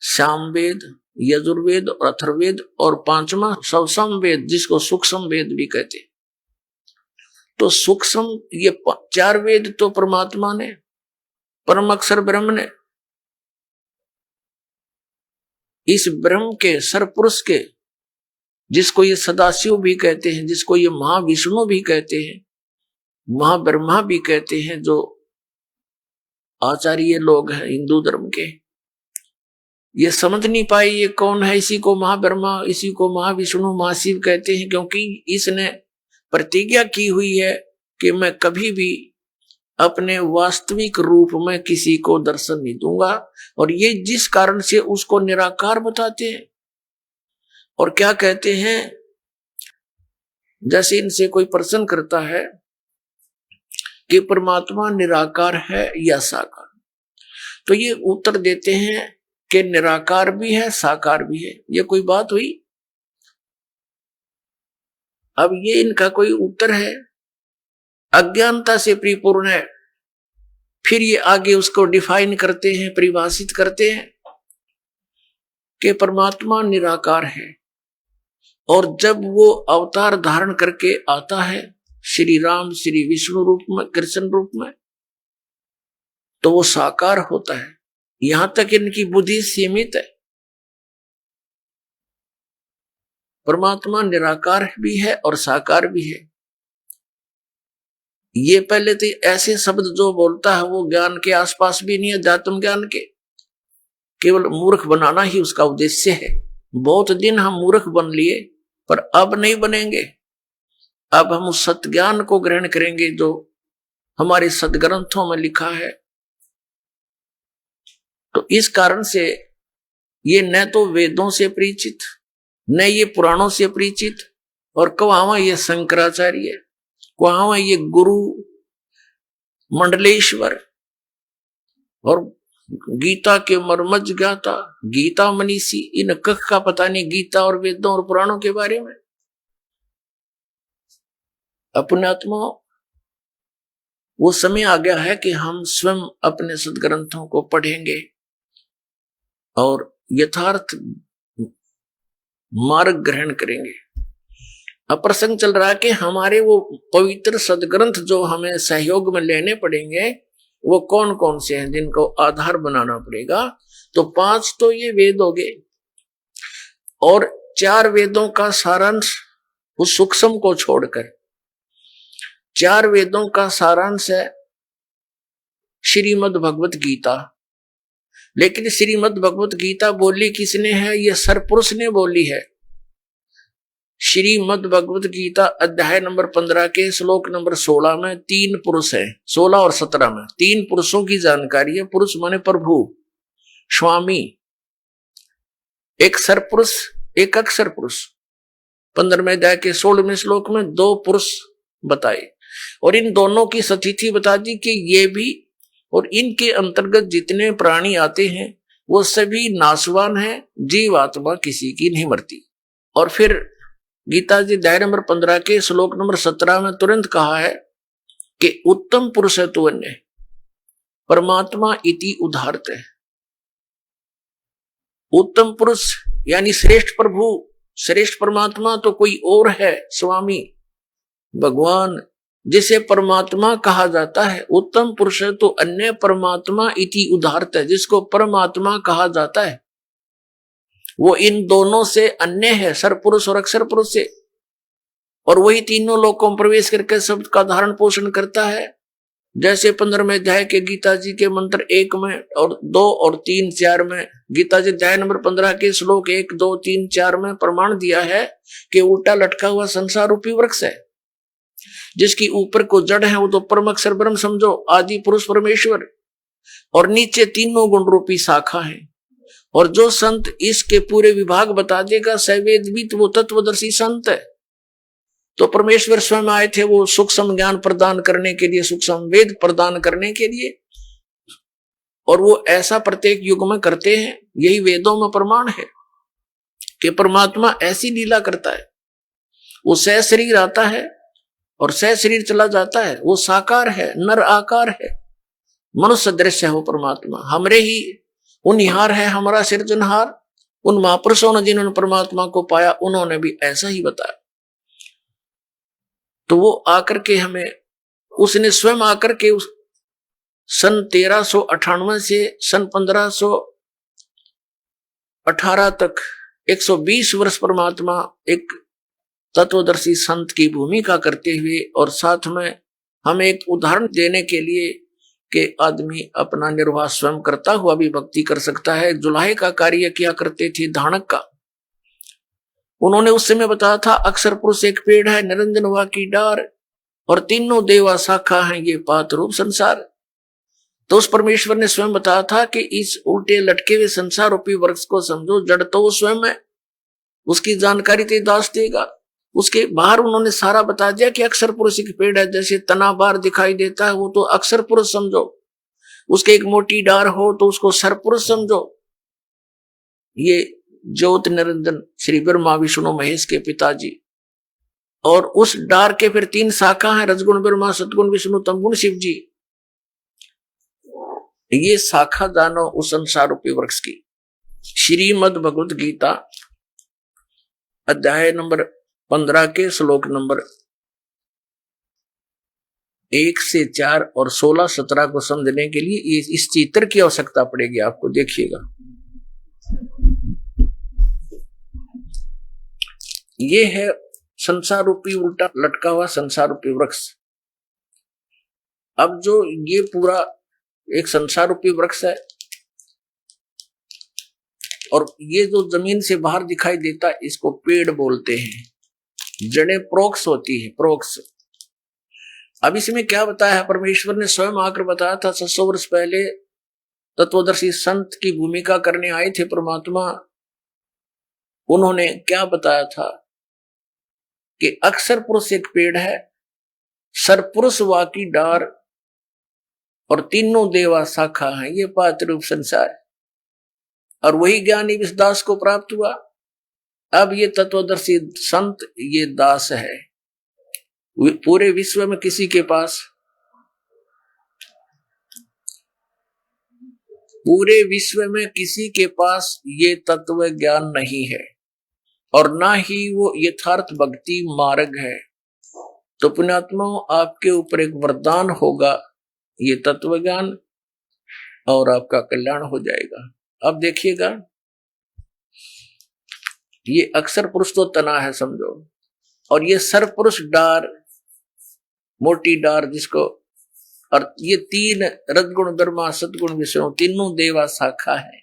सामवेद, यजुर्वेद और अथर्ववेद, और 5वां सवसम वेद जिसको सूक्ष्म वेद भी कहते। तो सूक्ष्म ये 4 वेद तो परमात्मा ने, परम अक्षर ब्रह्म ने, इस ब्रह्म के सरपुरुष के, जिसको ये सदाशिव भी कहते हैं, जिसको ये महाविष्णु भी कहते हैं, महाब्रह्मा भी कहते हैं जो आचार्य लोग हैं हिंदू धर्म के, ये समझ नहीं पाए ये कौन है। इसी को महाब्रह्मा, इसी को महाविष्णु, महाशिव कहते हैं, क्योंकि इसने प्रतिज्ञा की हुई है कि मैं कभी भी अपने वास्तविक रूप में किसी को दर्शन नहीं दूंगा। और ये जिस कारण से उसको निराकार बताते हैं। और क्या कहते हैं, जैसे इनसे कोई प्रश्न करता है कि परमात्मा निराकार है या साकार, तो ये उत्तर देते हैं कि निराकार भी है साकार भी है। ये कोई बात हुई? अब ये इनका कोई उत्तर है, अज्ञानता से परिपूर्ण है। फिर ये आगे उसको डिफाइन करते हैं, परिभाषित करते हैं कि परमात्मा निराकार है, और जब वो अवतार धारण करके आता है श्री राम श्री विष्णु रूप में, कृष्ण रूप में, तो वो साकार होता है। यहां तक इनकी बुद्धि सीमित है। परमात्मा निराकार भी है और साकार भी है। ये पहले तो ऐसे शब्द जो बोलता है वो ज्ञान के आसपास भी नहीं है, अध्यात्म ज्ञान के, केवल मूर्ख बनाना ही उसका उद्देश्य है। बहुत दिन हम मूर्ख बन लिए, पर अब नहीं बनेंगे। अब हम उस सत्य ज्ञान को ग्रहण करेंगे जो हमारे सदग्रंथों में लिखा है। तो इस कारण से ये न तो वेदों से परिचित, न ये पुराणों से परिचित, और कहां ये शंकराचार्य, कहां ये गुरु मंडलेश्वर और गीता के मर्मज्ञ ज्ञाता, गीता मनीषी, इन कख का पता नहीं गीता और वेदों और पुराणों के बारे में। अपने आत्मा वो समय आ गया है कि हम स्वयं अपने सदग्रंथों को पढ़ेंगे और यथार्थ मार्ग ग्रहण करेंगे। अब प्रसंग चल रहा है कि हमारे वो पवित्र सदग्रंथ जो हमें सहयोग में लेने पड़ेंगे वो कौन कौन से हैं, जिनको आधार बनाना पड़ेगा। तो 5 तो ये वेद हो गए, और 4 वेदों का सारांश उस सूक्ष्म को छोड़कर 4 वेदों का सारांश है श्रीमद् भगवत गीता। लेकिन श्रीमद् भगवत गीता बोली किसने है? ये सरपुरुष ने बोली है। श्रीमद् भगवत गीता अध्याय नंबर 15 के श्लोक नंबर 16 में 3 पुरुष है, 16 और 17 में 3 पुरुषों की जानकारी है। पुरुष माने प्रभु, स्वामी, एक सरपुरुष, एक अक्षर पुरुष। 15वें अध्याय के 16वें श्लोक में 2 पुरुष बताए, और इन दोनों की स्थिति बता दी कि ये भी और इनके अंतर्गत जितने प्राणी आते हैं वो सभी नाशवान हैं, जीवात्मा किसी की नहीं मरती। और फिर गीता जी अध्याय नंबर 15 के श्लोक नंबर 17 में तुरंत कहा है कि उत्तम पुरुष है तो अन्य परमात्मा इति उदाहरत है। उत्तम पुरुष यानी श्रेष्ठ प्रभु, श्रेष्ठ परमात्मा तो कोई और है, स्वामी भगवान, जिसे परमात्मा कहा जाता है। उत्तम पुरुष है तो अन्य परमात्मा इति उदाहरत है, जिसको परमात्मा कहा जाता है वो इन दोनों से अन्य है, सरपुरुष और अक्षर पुरुष से। और वही तीनों लोकों में प्रवेश करके शब्द का धारण पोषण करता है। जैसे 15वें अध्याय के गीता जी के मंत्र 1 में और 2 और 3 4 में, गीता जी अध्याय नंबर 15 के श्लोक 1 2 3 4 में प्रमाण दिया है कि उल्टा लटका हुआ संसार रूपी वृक्ष है, जिसकी ऊपर को जड़ है वो तो परम अक्षर ब्रह्म समझो, आदि पुरुष परमेश्वर, और नीचे तीनों गुण रूपी शाखा है। और जो संत इसके पूरे विभाग बता देगा सवेदवित, वो तत्वदर्शी संत है। तो परमेश्वर स्वयं आए थे वो सूक्ष्म ज्ञान प्रदान करने के लिए, सूक्ष्म वेद प्रदान करने के लिए, और वो ऐसा प्रत्येक युग में करते हैं। यही वेदों में प्रमाण है कि परमात्मा ऐसी लीला करता है। वो सह शरीर आता है और सह शरीर चला जाता है। वो साकार है, नर आकार है, मनुष्य दृश्य है वो परमात्मा। हमरे ही उनिहार है, हमारा सृजनहार। उन महापुरुषों ने जिन्होंने परमात्मा को पाया उन्होंने भी ऐसा ही बताया। तो वो आकर के हमें, उसने स्वयं आकर के सन 1398 से सन 1518 तक 120 वर्ष परमात्मा एक तत्वदर्शी संत की भूमिका करते हुए, और साथ में हम एक उदाहरण देने के लिए कि आदमी अपना निर्वाह स्वयं करता हुआ भी भक्ति कर सकता है। जुलाहे का कार्य किया करते थे धानक का, उन्होंने उस समय बताया था अक्षर पुरुष एक पेड़ है, निरंजन हुआ की डार और तीनों देवा शाखा है, ये पात रूप संसार। तो उस परमेश्वर ने स्वयं बताया था कि इस उल्टे लटके हुए संसार रूपी वृक्ष को समझो, जड़ तो वो स्वयं है, उसकी जानकारी ते दास देगा। उसके बाहर उन्होंने सारा बता दिया कि अक्षर पुरुष एक पेड़ है, जैसे तना बार दिखाई देता है वो तो अक्षर पुरुष समझो, उसके एक मोटी डार हो तो उसको सर पुरुष समझो। ये ज्योत निरंजन श्री ब्रह्मा विष्णु महेश के पिताजी, और उस डार के फिर 3 शाखा है, रजगुण ब्रह्मा, सतगुण विष्णु, तमगुण शिव जी। ये शाखा जानो उस संसार रूपी वृक्ष की। श्रीमद् भगवत गीता अध्याय नंबर 15 के श्लोक नंबर 1 से 4 और 16, 17 को समझने के लिए इस चित्र की आवश्यकता पड़ेगी आपको। देखिएगा, ये है संसार रूपी उल्टा लटका हुआ संसार रूपी वृक्ष। अब जो ये पूरा एक संसार रूपी वृक्ष है, और ये जो जमीन से बाहर दिखाई देता है इसको पेड़ बोलते हैं। जड़ें प्रोक्ष होती है, प्रोक्ष। अब इसमें क्या बताया है, परमेश्वर ने स्वयं आकर बताया था 600 वर्ष पहले तत्वदर्शी संत की भूमिका करने आए थे परमात्मा। उन्होंने क्या बताया था कि अक्षर पुरुष एक पेड़ है, सरपुरुष वाकी डार और तीनों देवा शाखा है, ये पात रूप संसार। और वही ज्ञानी इस दास को प्राप्त हुआ। अब ये तत्वदर्शी संत ये दास है। पूरे विश्व में किसी के पास, पूरे विश्व में किसी के पास ये तत्व ज्ञान नहीं है, और ना ही वो यथार्थ भक्ति मार्ग है। तो पुण्यात्माओं, आपके ऊपर एक वरदान होगा ये तत्व ज्ञान, और आपका कल्याण हो जाएगा। अब देखिएगा, ये अक्षर पुरुष तो तना है समझो, और ये सरपुरुष डार, मोटी डार जिसको, और ये 3 रजगुण ब्रह्मा, सतगुण विष्णु, तीनों देवा शाखा है।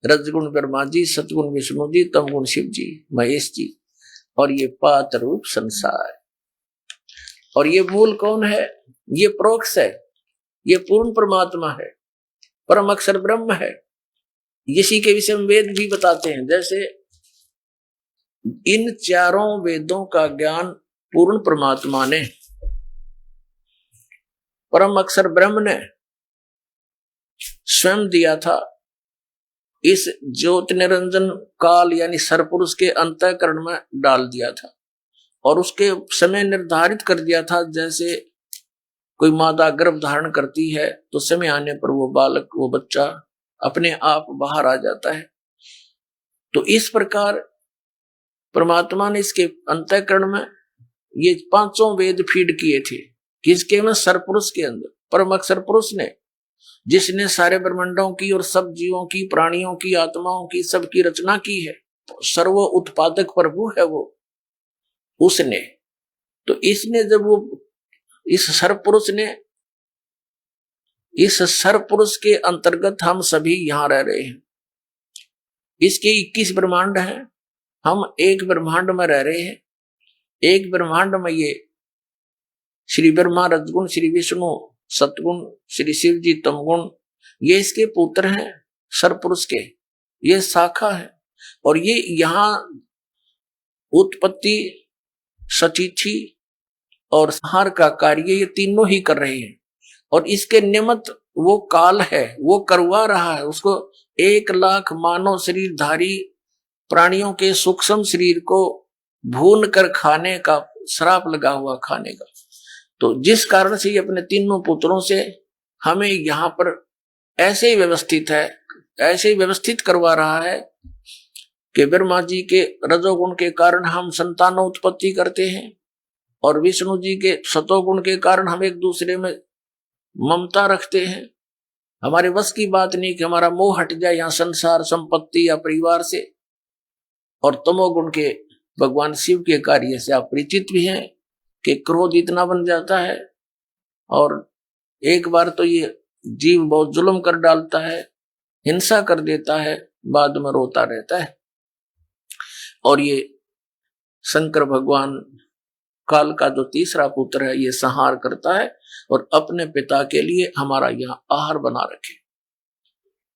रजगुण ब्रह्मा जी, सतगुण विष्णु जी, तमगुण शिव जी, महेश जी, और ये पात रूप संसार। और ये मूल कौन है? ये प्रोक्ष है, ये पूर्ण परमात्मा है, परम अक्षर ब्रह्म है। इसी के विषय में वेद भी बताते हैं। जैसे इन चारों वेदों का ज्ञान पूर्ण परमात्मा ने, परम अक्षर ब्रह्म ने स्वयं दिया था। इस ज्योत निरंजन काल यानी सरपुरुष के अंतःकरण में डाल दिया था, और उसके समय निर्धारित कर दिया था। जैसे कोई मादा गर्भ धारण करती है तो समय आने पर वो बालक, वो बच्चा अपने आप बाहर आ जाता है। तो इस प्रकार परमात्मा ने इसके अंतःकरण में ये 5 वेद फीड किए थे। किसके में? सरपुरुष के अंदर। परम अक्षर पुरुष ने, जिसने सारे ब्रह्मांडों की और सब जीवों की, प्राणियों की, आत्माओं की, सबकी रचना की है, सर्व उत्पादक प्रभु है वो, उसने। तो इसने जब वो इस सरपुरुष ने, इस सरपुरुष के अंतर्गत हम सभी यहां रह रहे हैं। इसके 21 ब्रह्मांड हैं, हम एक ब्रह्मांड में रह रहे हैं। एक ब्रह्मांड में ये श्री ब्रह्मा रजगुण, श्री विष्णु सतगुण, श्री शिव जी तमगुण, ये इसके पुत्र हैं सरपुरुष के, ये शाखा है। और ये यहां उत्पत्ति, सचिथि और संहार का कार्य ये तीनों ही कर रहे हैं। और इसके निमित्त वो काल है, वो करवा रहा है। उसको 1 लाख मानव शरीरधारी प्राणियों के सूक्ष्म शरीर को भून कर खाने का श्राप लगा हुआ, खाने का। तो जिस कारण से ये अपने तीनों पुत्रों से हमें यहाँ पर ऐसे ही व्यवस्थित है, ऐसे ही व्यवस्थित करवा रहा है कि ब्रह्मा जी के रजोगुण के कारण हम संतान उत्पत्ति करते हैं, और विष्णु जी के सतोगुण के कारण हम एक दूसरे में ममता रखते हैं। हमारे बस की बात नहीं कि हमारा मोह हट जाए यहाँ संसार, संपत्ति या परिवार से। और तमोगुण के भगवान शिव के कार्य से आप परिचित भी हैं कि क्रोध इतना बन जाता है और एक बार तो ये जीव बहुत जुल्म कर डालता है, हिंसा कर देता है, बाद में रोता रहता है। और ये शंकर भगवान काल का जो तीसरा पुत्र है ये संहार करता है और अपने पिता के लिए हमारा यहाँ आहार बना रखे।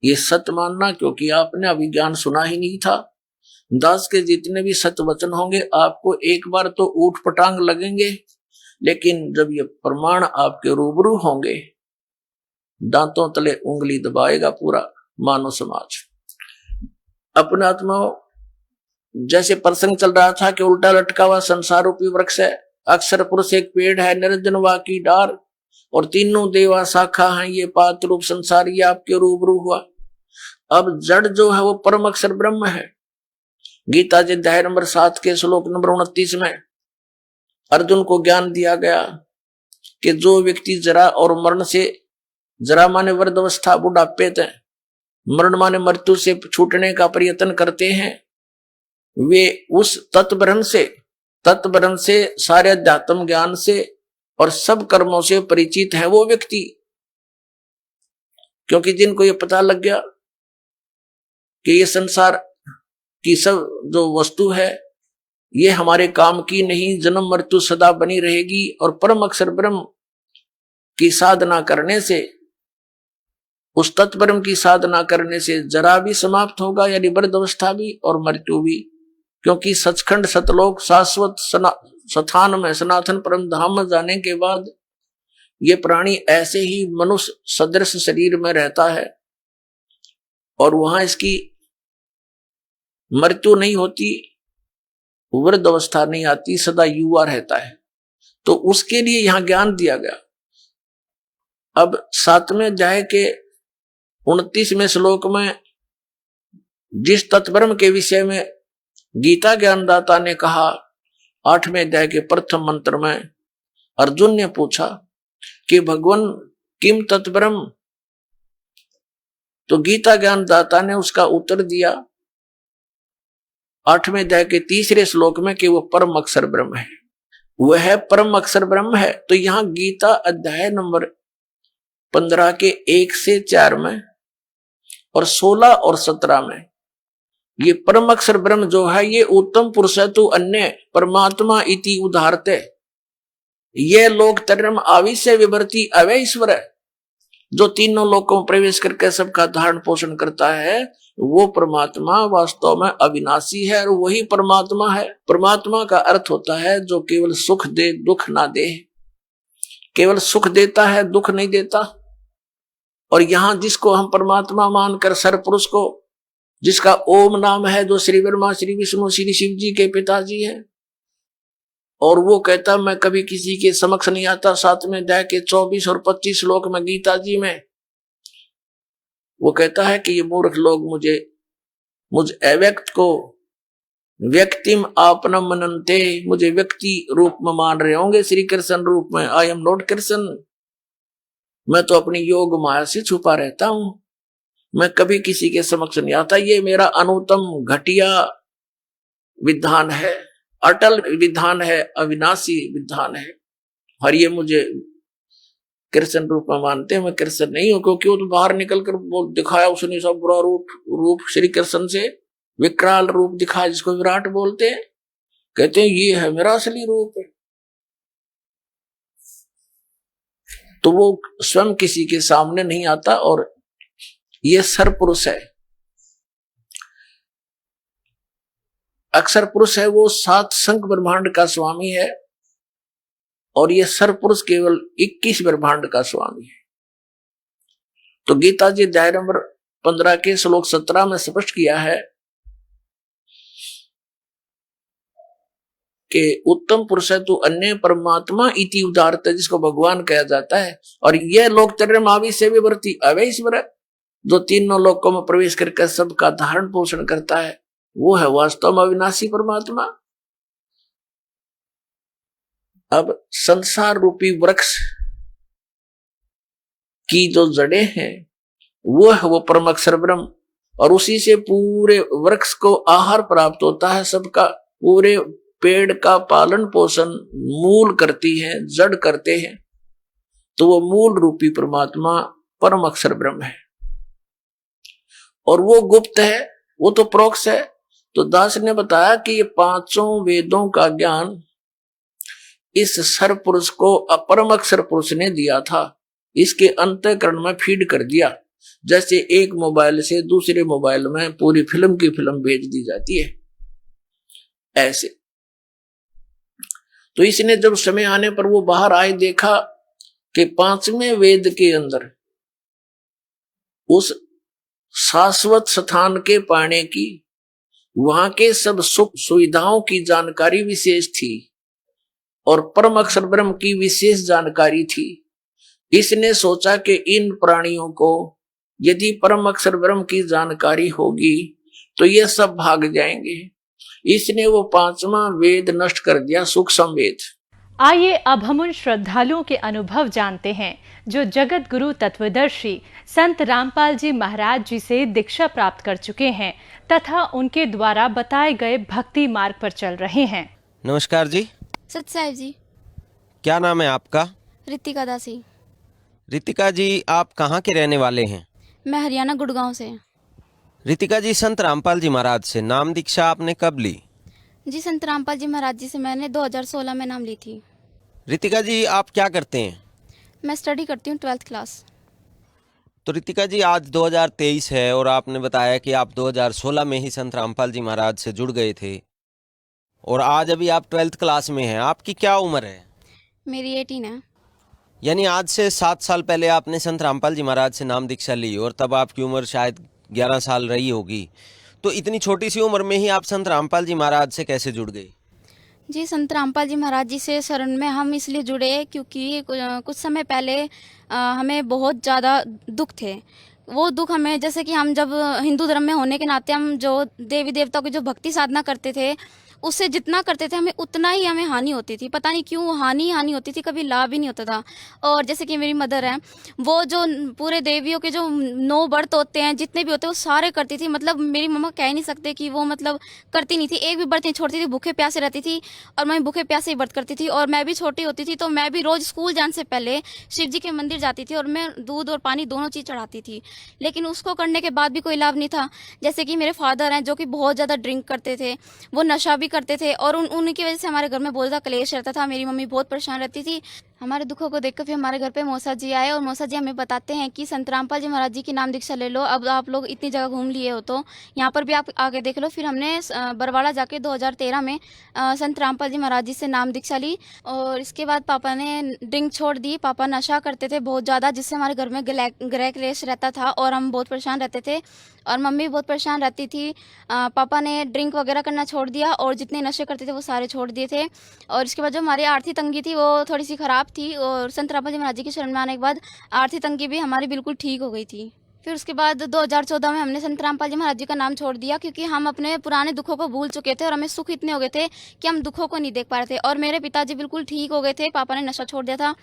ये सत्य मानना, क्योंकि आपने अभी ज्ञान सुना ही नहीं था। दास के जितने भी सत्य वचन होंगे आपको एक बार तो ऊट पटांग लगेंगे, लेकिन जब ये प्रमाण आपके रूबरू होंगे, दांतों तले उंगली दबाएगा पूरा मानव समाज। अपने आत्मा जैसे प्रसंग चल रहा था कि उल्टा लटका हुआ संसार रूपी वृक्ष है, अक्षर पुरुष एक पेड़ है, निरंजन वाकी डार, और तीनों देवा शाखा हैं, ये पात्र रूप संसार ये आपके रूबरू हुआ। अब जड़ जो है वो परम अक्षर ब्रह्म है। गीता जी अध्याय नंबर 7 के श्लोक नंबर 29 में अर्जुन को ज्ञान दिया गया कि जो व्यक्ति जरा और मरण से, जरा माने वृद्धावस्था बुढ़ापे तक, मरण माने मृत्यु से छूटने का प्रयत्न करते हैं, वे उस तत्ब्रह्म से सारे अध्यात्म ज्ञान से और सब कर्मों से परिचित है वो व्यक्ति। क्योंकि जिनको ये पता लग गया कि ये संसार की सब जो वस्तु है ये हमारे काम की नहीं, जन्म मृत्यु सदा बनी रहेगी, और परम अक्षर ब्रह्म की साधना करने से, उस तत्ब्रह्म की साधना करने से जरा भी समाप्त होगा, यानी वृद्धावस्था भी और मृत्यु भी। क्योंकि सचखंड सतलोक शाश्वत स्थान में सनातन परम धाम में जाने के बाद ये प्राणी ऐसे ही मनुष्य सदृश शरीर में रहता है और वहां इसकी मृत्यु नहीं होती, वृद्ध अवस्था नहीं आती, सदा युवा रहता है। तो उसके लिए यहां ज्ञान दिया गया। अब 7वें अध्याय के 29वें श्लोक में जिस तत्ब्रह्म के विषय में गीता ज्ञानदाता ने कहा, 8वें अध्याय के प्रथम मंत्र में अर्जुन ने पूछा कि भगवान किम तत्ब्रह्म, तो गीता ज्ञानदाता ने उसका उत्तर दिया 8वें अध्याय के 3रे श्लोक में कि वो परम अक्षर ब्रह्म है, वह परम अक्षर ब्रह्म है। तो यहां गीता अध्याय नंबर 15 के 1 से 4 में और 16 और 17 में ये परम अक्षर ब्रह्म जो है ये उत्तम पुरुष है तू अन्य परमात्मा इति उदाहरते, ये लोक तरम आविश्य विवर्ती अवय ईश्वर है, जो तीनों लोकों में प्रवेश करके सबका धारण पोषण करता है, वो परमात्मा वास्तव में अविनाशी है और वही परमात्मा है। परमात्मा का अर्थ होता है जो केवल सुख दे दुख ना दे, केवल सुख देता है दुख नहीं देता। और यहां जिसको हम परमात्मा मानकर सरपुरुष को, जिसका ओम नाम है, जो श्री ब्रह्मा श्री विष्णु श्री शिव जी के पिताजी हैं, और वो कहता मैं कभी किसी के समक्ष नहीं आता। 7वें अध्याय के 24 और 25 श्लोक में गीता जी में वो कहता है कि ये मूर्ख लोग मुझ अव्यक्त को व्यक्तिम आपनम मनन्ते, मुझे व्यक्ति रूप में मान रहे होंगे, श्री कृष्ण रूप में। आई एम नॉट कृष्ण, मैं तो अपनी योग माया से छुपा रहता हूं, मैं कभी किसी के समक्ष नहीं आता। ये मेरा अनुत्तम घटिया विधान है, अटल विधान है, अविनाशी विधान है। और ये मुझे कृष्ण रूप में मानते हैं, मैं कृष्ण नहीं हूं। क्योंकि वो तो बाहर निकल कर दिखाया उसने सब बुरा रूप श्री कृष्ण से विकराल रूप दिखाया, जिसको विराट बोलते हैं, कहते हैं ये है मेरा असली रूप है। तो वो स्वयं किसी के सामने नहीं आता और ये सरपुरुष है, अक्षर पुरुष है, वो 7 संख ब्रह्मांड का स्वामी है और ये सरपुरुष केवल 21 ब्रह्मांड का स्वामी है। तो गीता जी अध्याय नंबर 15 के श्लोक 17 में स्पष्ट किया है कि उत्तम पुरुष है तू अन्य परमात्मा इति उदाहरत, जिसको भगवान कहा जाता है। और यह लोक तरमावी से विवर्ती अवय ईश्वर है, जो तीनों लोकों में प्रवेश करके सबका धारण पोषण करता है, वो है वास्तव में अविनाशी परमात्मा। अब संसार रूपी वृक्ष की जो जड़ें हैं वो है वो परम अक्षर ब्रह्म, और उसी से पूरे वृक्ष को आहार प्राप्त होता है। सबका पूरे पेड़ का पालन पोषण मूल करती है, जड़ करते हैं। तो वो मूल रूपी परमात्मा परम अक्षर ब्रह्म है, और वो गुप्त है, वो तो प्रोक्ष है। तो दास ने बताया कि ये पांचों वेदों का ज्ञान इस सर पुरुष को अपरम अक्षर पुरुष ने दिया था, इसके अंतःकरण में फीड कर दिया, जैसे एक मोबाइल से दूसरे मोबाइल में पूरी फिल्म की फिल्म भेज दी जाती है, ऐसे। तो इसने जब समय आने पर वो बाहर आए, देखा कि पांचवें वेद के अंदर उस शाश्वत स्थान के पाने की, वहां के सब सुख सुविधाओं की जानकारी विशेष थी और परम अक्षर ब्रह्म की विशेष जानकारी थी। इसने सोचा कि इन प्राणियों को यदि परम अक्षर ब्रह्म की जानकारी होगी तो ये सब भाग जाएंगे। इसने वो पांचवा वेद नष्ट कर दिया, सूक्ष्म वेद। आइए अब हम उन श्रद्धालुओं के अनुभव जानते हैं जो जगत गुरु तत्वदर्शी संत रामपाल जी महाराज जी से दीक्षा प्राप्त कर चुके हैं तथा उनके द्वारा बताए गए भक्ति मार्ग पर चल रहे हैं। नमस्कार जी। सत साहिब जी। क्या नाम है आपका? रितिका दासी। रितिका जी, आप कहाँ के रहने वाले हैं? मैं हरियाणा गुड़गांव से। रितिका जी, संत रामपाल जी महाराज से नाम दीक्षा आपने कब ली? जी, संत रामपाल जी महाराज जी से मैंने 2016 में नाम ली थी। रितिका जी, आप क्या करते हैं? मैं स्टडी करती हूँ 12th क्लास। तो रितिका जी, आज 2023 है और आपने बताया कि आप 2016 में ही संत रामपाल जी महाराज से जुड़ गए थे और आज अभी आप 12th क्लास में हैं। आपकी क्या उम्र है? मेरी 18 है। यानी आज से 7 साल पहले आपने संत रामपाल जी महाराज से नाम दीक्षा ली और तब आपकी उम्र शायद 11 साल रही होगी। तो इतनी छोटी सी उम्र में ही आप संत रामपाल जी महाराज से कैसे जुड़ गए? जी, संत रामपाल जी महाराज जी से शरण में हम इसलिए जुड़े क्योंकि कुछ समय पहले हमें बहुत ज़्यादा दुख थे। वो दुख हमें, जैसे कि हम जब हिंदू धर्म में होने के नाते हम जो देवी देवता की जो भक्ति साधना करते थे, उससे जितना करते थे हमें उतना ही हमें हानि होती थी। पता नहीं क्यों हानि होती थी, कभी लाभ ही नहीं होता था। और जैसे कि मेरी मदर है, वो जो पूरे देवियों के जो 9 व्रत होते हैं, जितने भी होते हैं, वो सारे करती थी। मतलब मेरी मम्मा कह नहीं सकते कि वो मतलब करती नहीं थी, एक भी व्रत नहीं छोड़ती थी, भूखे प्यासे रहती थी। और मैं भूखे प्यासे ही व्रत करती थी। और मैं भी छोटी होती थी तो मैं भी रोज स्कूल जाने से पहले शिव जी के मंदिर जाती थी और मैं दूध और पानी दोनों चीज़ चढ़ाती थी। लेकिन उसको करने के बाद भी कोई लाभ नहीं था। जैसे कि मेरे फादर हैं जो कि बहुत ज़्यादा ड्रिंक करते थे, वो नशा भी करते थे और उनकी वजह से हमारे घर में बहुत ज़्यादा क्लेश रहता था। मेरी मम्मी बहुत परेशान रहती थी। हमारे दुखों को देखकर फिर हमारे घर पे मौसा जी आए और मौसा जी हमें बताते हैं कि संत रामपाल जी महाराज जी की नाम दीक्षा ले लो। अब आप लोग इतनी जगह घूम लिए हो तो यहाँ पर भी आप आगे देख लो। फिर हमने बरवाड़ा जाके 2013 में संत रामपाल जी महाराज जी से नाम दीक्षा ली। और इसके बाद पापा ने ड्रिंक छोड़ दी। पापा नशा करते थे बहुत ज़्यादा, जिससे हमारे घर में गृह क्लेश रहता था और हम बहुत परेशान रहते थे और मम्मी बहुत परेशान रहती थी। पापा ने ड्रिंक वगैरह करना छोड़ दिया और जितने नशे करते थे वो सारे छोड़ दिए थे। और इसके बाद जो हमारी आर्थिक तंगी थी वो थोड़ी सी ख़राब थी और संत रामपाल जी महाराज जी की शरण में आने के बाद आर्थिक तंगी भी हमारी बिल्कुल ठीक हो गई थी। फिर उसके बाद 2014 में हमने संत रामपाल जी महाराज जी का नाम छोड़ दिया क्योंकि हम अपने पुराने दुखों को भूल चुके थे और हमें सुख इतने हो गए थे कि हम दुखों को नहीं देख पा रहे थे। और मेरे पिताजी बिल्कुल ठीक हो गए थे, पापा ने नशा छोड़ दिया था,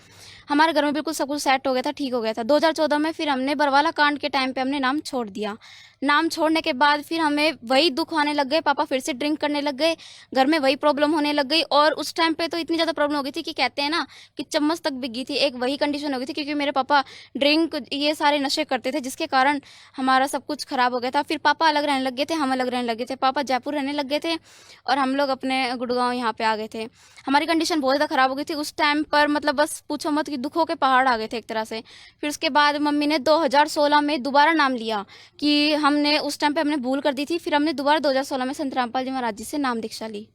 हमारे घर में बिल्कुल सब कुछ सेट हो गया था, ठीक हो गया था। 2014 में फिर हमने बरवाला कांड के टाइम पे हमने नाम छोड़ दिया। नाम छोड़ने के बाद फिर हमें वही दुख आने लग गए, पापा फिर से ड्रिंक करने लग गए, घर में वही प्रॉब्लम होने लग गई। और उस टाइम पे तो इतनी ज़्यादा प्रॉब्लम हो गई थी कि कहते हैं ना कि चम्मच तक बिक गई थी, एक वही कंडीशन हो गई थी क्योंकि मेरे पापा ड्रिंक ये सारे नशे करते थे जिसके कारण हमारा सब कुछ खराब हो गया था। फिर पापा अलग रहने लग गए थे, हम अलग रहने लगे थे। पापा जयपुर रहने लग गए थे और हम लोग अपने गुड़गांव यहाँ पे आ गए थे। हमारी कंडीशन बहुत ज़्यादा ख़राब हो गई थी उस टाइम पर, मतलब बस पूछो मत कि दुखों के पहाड़ आ गए थे एक तरह से। फिर उसके बाद मम्मी ने 2016 में दोबारा नाम लिया कि हमने उस टाइम पे हमने भूल कर दी थी। फिर हमने दोबारा 2016 में संत रामपाल जी महाराज जी से नाम दीक्षा ली।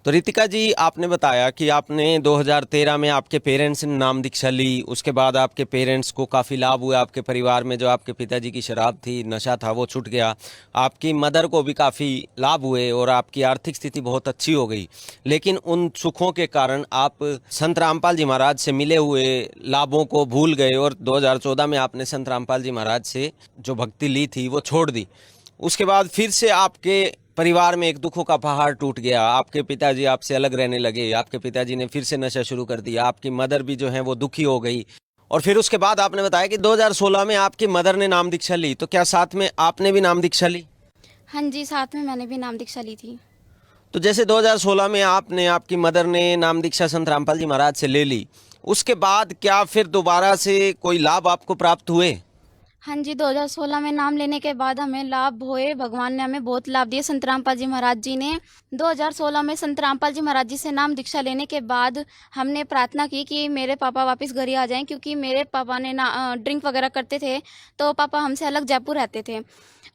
तो रितिका जी, आपने बताया कि आपने 2013 में आपके पेरेंट्स ने नाम दीक्षा ली, उसके बाद आपके पेरेंट्स को काफ़ी लाभ हुआ। आपके परिवार में जो आपके पिताजी की शराब थी, नशा था, वो छूट गया। आपकी मदर को भी काफ़ी लाभ हुए और आपकी आर्थिक स्थिति बहुत अच्छी हो गई। लेकिन उन सुखों के कारण आप संत रामपाल जी महाराज से मिले हुए लाभों को भूल गए और 2014 में आपने संत रामपाल जी महाराज से जो भक्ति ली थी वो छोड़ दी। उसके बाद फिर से आपके परिवार में एक दुखों का पहाड़ टूट गया। आपके पिताजी आपसे अलग रहने लगे, आपके पिताजी ने फिर से नशा शुरू कर दिया, आपकी मदर भी जो है वो दुखी हो गई। और फिर उसके बाद आपने बताया कि 2016 में आपकी मदर ने नाम दीक्षा ली, तो क्या साथ में आपने भी नाम दीक्षा ली? हाँ जी, साथ में मैंने भी नाम दीक्षा ली थी। तो जैसे 2016 में आपकी मदर ने नाम दीक्षा संत रामपाल जी महाराज से ले ली, उसके बाद क्या फिर दोबारा से कोई लाभ आपको प्राप्त हुए? हाँ जी, 2016 में नाम लेने के बाद हमें लाभ हुए। भगवान ने हमें बहुत लाभ दिए। संत रामपाल जी महाराज जी ने 2016 में संत रामपाल जी महाराज जी से नाम दीक्षा लेने के बाद हमने प्रार्थना की कि मेरे पापा वापस घर ही आ जाएं, क्योंकि मेरे पापा ने ड्रिंक वगैरह करते थे, तो पापा हमसे अलग जयपुर रहते थे।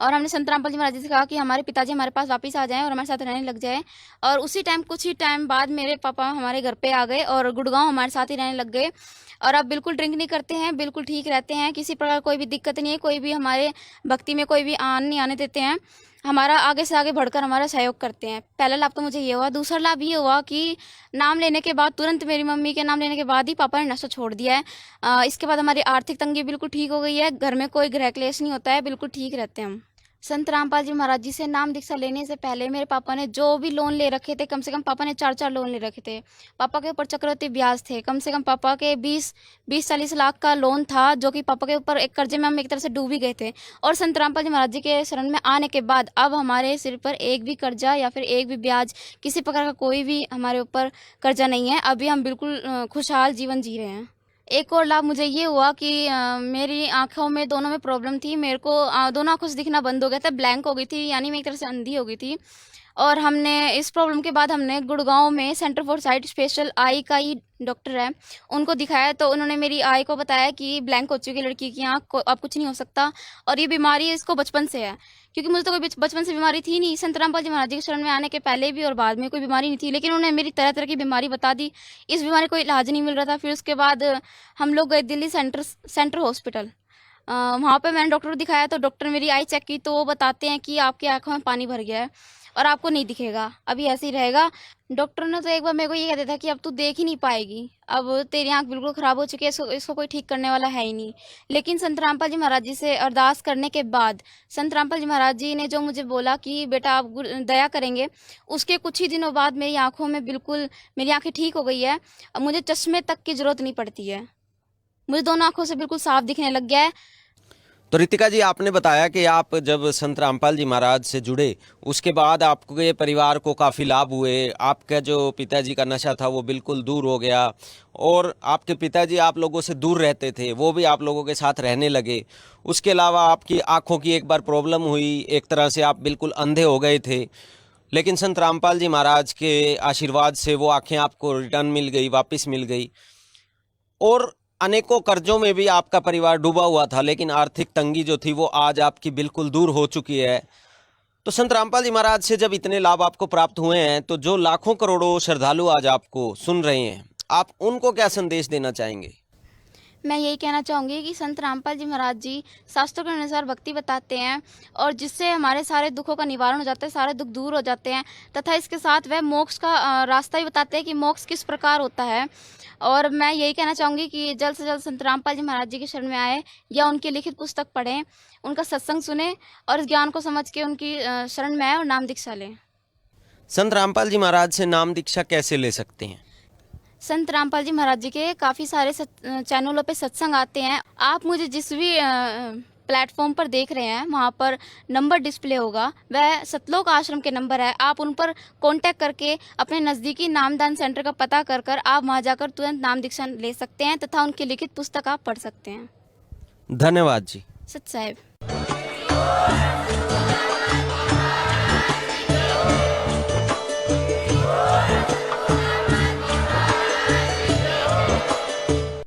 और हमने संत रामपाल जी महाराज जी से कहा कि हमारे पिताजी हमारे पास वापस आ जाएं और हमारे साथ रहने लग जाए। और उसी टाइम कुछ ही टाइम बाद मेरे पापा हमारे घर पे आ गए और गुड़गांव हमारे साथ ही रहने लग गए। और अब बिल्कुल ड्रिंक नहीं करते हैं, बिल्कुल ठीक रहते हैं, किसी प्रकार कोई भी दिक्कत नहीं है, कोई भी हमारे भक्ति में कोई भी नहीं आने देते हैं। हमारा आगे से आगे बढ़कर हमारा सहयोग करते हैं। पहला लाभ तो मुझे ये हुआ। दूसरा लाभ ये हुआ कि नाम लेने के बाद तुरंत मेरी मम्मी के नाम लेने के बाद ही पापा ने नशा छोड़ दिया है। इसके बाद हमारी आर्थिक तंगी बिल्कुल ठीक हो गई है। घर में कोई गृह क्लेश नहीं होता है, बिल्कुल ठीक रहते हैं हम। संत रामपाल जी महाराज जी से नाम दीक्षा लेने से पहले मेरे पापा ने जो भी लोन ले रखे थे, कम से कम पापा ने 4 लोन ले रखे थे। पापा के ऊपर चक्रवृद्धि ब्याज थे, कम से कम पापा के 20-40 लाख का लोन था, जो कि पापा के ऊपर एक कर्जे में हम एक तरह से डूब ही गए थे। और संत रामपाल जी महाराज जी के शरण में आने के बाद अब हमारे सिर पर एक भी कर्जा या फिर एक भी ब्याज, किसी प्रकार का कोई भी हमारे ऊपर कर्जा नहीं है। अभी हम बिल्कुल खुशहाल जीवन जी रहे हैं। एक और लाभ मुझे ये हुआ कि मेरी आंखों में दोनों में प्रॉब्लम थी। मेरे को दोनों आंखों से दिखना बंद हो गया था, ब्लैंक हो गई थी, यानी मैं एक तरह से अंधी हो गई थी। और हमने इस प्रॉब्लम के बाद हमने गुड़गांव में centre for site special I का ही डॉक्टर है, उनको दिखाया। तो उन्होंने मेरी आई को बताया कि ब्लैंक हो चुकी लड़की की आँख को, अब कुछ नहीं हो सकता और ये बीमारी इसको बचपन से है। क्योंकि मुझे तो कोई बचपन से बीमारी थी नहीं। संत रामपाल जी महाराज जी के शरण में आने के पहले भी और बाद में कोई बीमारी नहीं थी, लेकिन उन्होंने मेरी तरह तरह की बीमारी बता दी। इस बीमारी को इलाज नहीं मिल रहा था। फिर उसके बाद हम लोग गए दिल्ली सेंटर हॉस्पिटल। वहाँ पे मैंने डॉक्टर को दिखाया, तो डॉक्टर मेरी आई चेक की, तो वो बताते हैं कि आपकी आंखों में पानी भर गया है और आपको नहीं दिखेगा, अभी ऐसे ही रहेगा। डॉक्टर ने तो एक बार मेरे को ये कहते था कि अब तू देख ही नहीं पाएगी, अब तेरी आंख बिल्कुल ख़राब हो चुकी है, इसको कोई ठीक करने वाला है ही नहीं। लेकिन संत रामपाल जी महाराज जी से अरदास करने के बाद संत रामपाल जी महाराज जी ने जो मुझे बोला कि बेटा आप दया करेंगे, उसके कुछ ही दिनों बाद मेरी आंखों में बिल्कुल मेरी आंखें ठीक हो गई है। अब मुझे चश्मे तक की ज़रूरत नहीं पड़ती है, मुझे दोनों आंखों से बिल्कुल साफ दिखने लग गया है। तो रितिका जी, आपने बताया कि आप जब संत रामपाल जी महाराज से जुड़े उसके बाद आपके परिवार को काफ़ी लाभ हुए। आपका जो पिताजी का नशा था वो बिल्कुल दूर हो गया और आपके पिताजी आप लोगों से दूर रहते थे, वो भी आप लोगों के साथ रहने लगे। उसके अलावा आपकी आँखों की एक बार प्रॉब्लम हुई, एक तरह से आप बिल्कुल अंधे हो गए थे, लेकिन संत रामपाल जी महाराज के आशीर्वाद से वो आँखें आपको रिटर्न मिल गई, वापस मिल गई। और अनेकों कर्जों में भी आपका परिवार डूबा हुआ था, लेकिन आर्थिक तंगी जो थी वो आज आपकी बिल्कुल दूर हो चुकी है। तो संत रामपाल जी महाराज से जब इतने लाभ आपको प्राप्त हुए हैं, तो जो लाखों करोड़ों श्रद्धालु आज आपको सुन रहे हैं, आप उनको क्या संदेश देना चाहेंगे? मैं यही कहना चाहूँगी कि संत रामपाल जी महाराज जी शास्त्रों के अनुसार भक्ति बताते हैं और जिससे हमारे सारे दुखों का निवारण हो जाता है, सारे दुख दूर हो जाते हैं, तथा इसके साथ वह मोक्ष का रास्ता भी बताते हैं कि मोक्ष किस प्रकार होता है। और मैं यही कहना चाहूँगी कि जल्द से जल्द संत रामपाल जी महाराज जी के शरण में आए या उनकी लिखित पुस्तक पढ़ें, उनका सत्संग सुने और इस ज्ञान को समझ के उनकी शरण में आए और नाम दीक्षा लें। संत रामपाल जी महाराज से नाम दीक्षा कैसे ले सकते हैं? संत रामपाल जी महाराज जी के काफ़ी सारे चैनलों पे सत्संग आते हैं। आप मुझे जिस भी प्लेटफॉर्म पर देख रहे हैं, वहाँ पर नंबर डिस्प्ले होगा, वह सतलोक आश्रम के नंबर है। आप उन पर कांटेक्ट करके अपने नज़दीकी नामदान सेंटर का पता कर आप वहाँ जाकर तुरंत नाम दीक्षा ले सकते हैं तथा उनकी लिखित पुस्तक आप पढ़ सकते हैं। धन्यवाद जी। सत साहेब।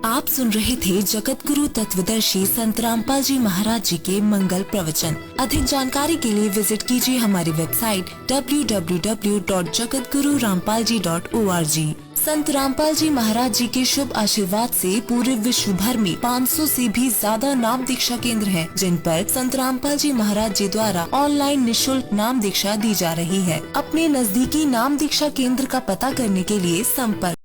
आप सुन रहे थे जगत गुरु तत्वदर्शी संत रामपाल जी महाराज जी के मंगल प्रवचन। अधिक जानकारी के लिए विजिट कीजिए हमारी वेबसाइट www.jagatgururampalji.org। संत रामपाल जी महाराज जी के शुभ आशीर्वाद से पूरे विश्व भर में 500 से भी ज्यादा नाम दीक्षा केंद्र हैं, जिन पर संत रामपाल जी महाराज जी द्वारा ऑनलाइन निशुल्क नाम दीक्षा दी जा रही है। अपने नजदीकी नाम दीक्षा केंद्र का पता करने के लिए संपर्क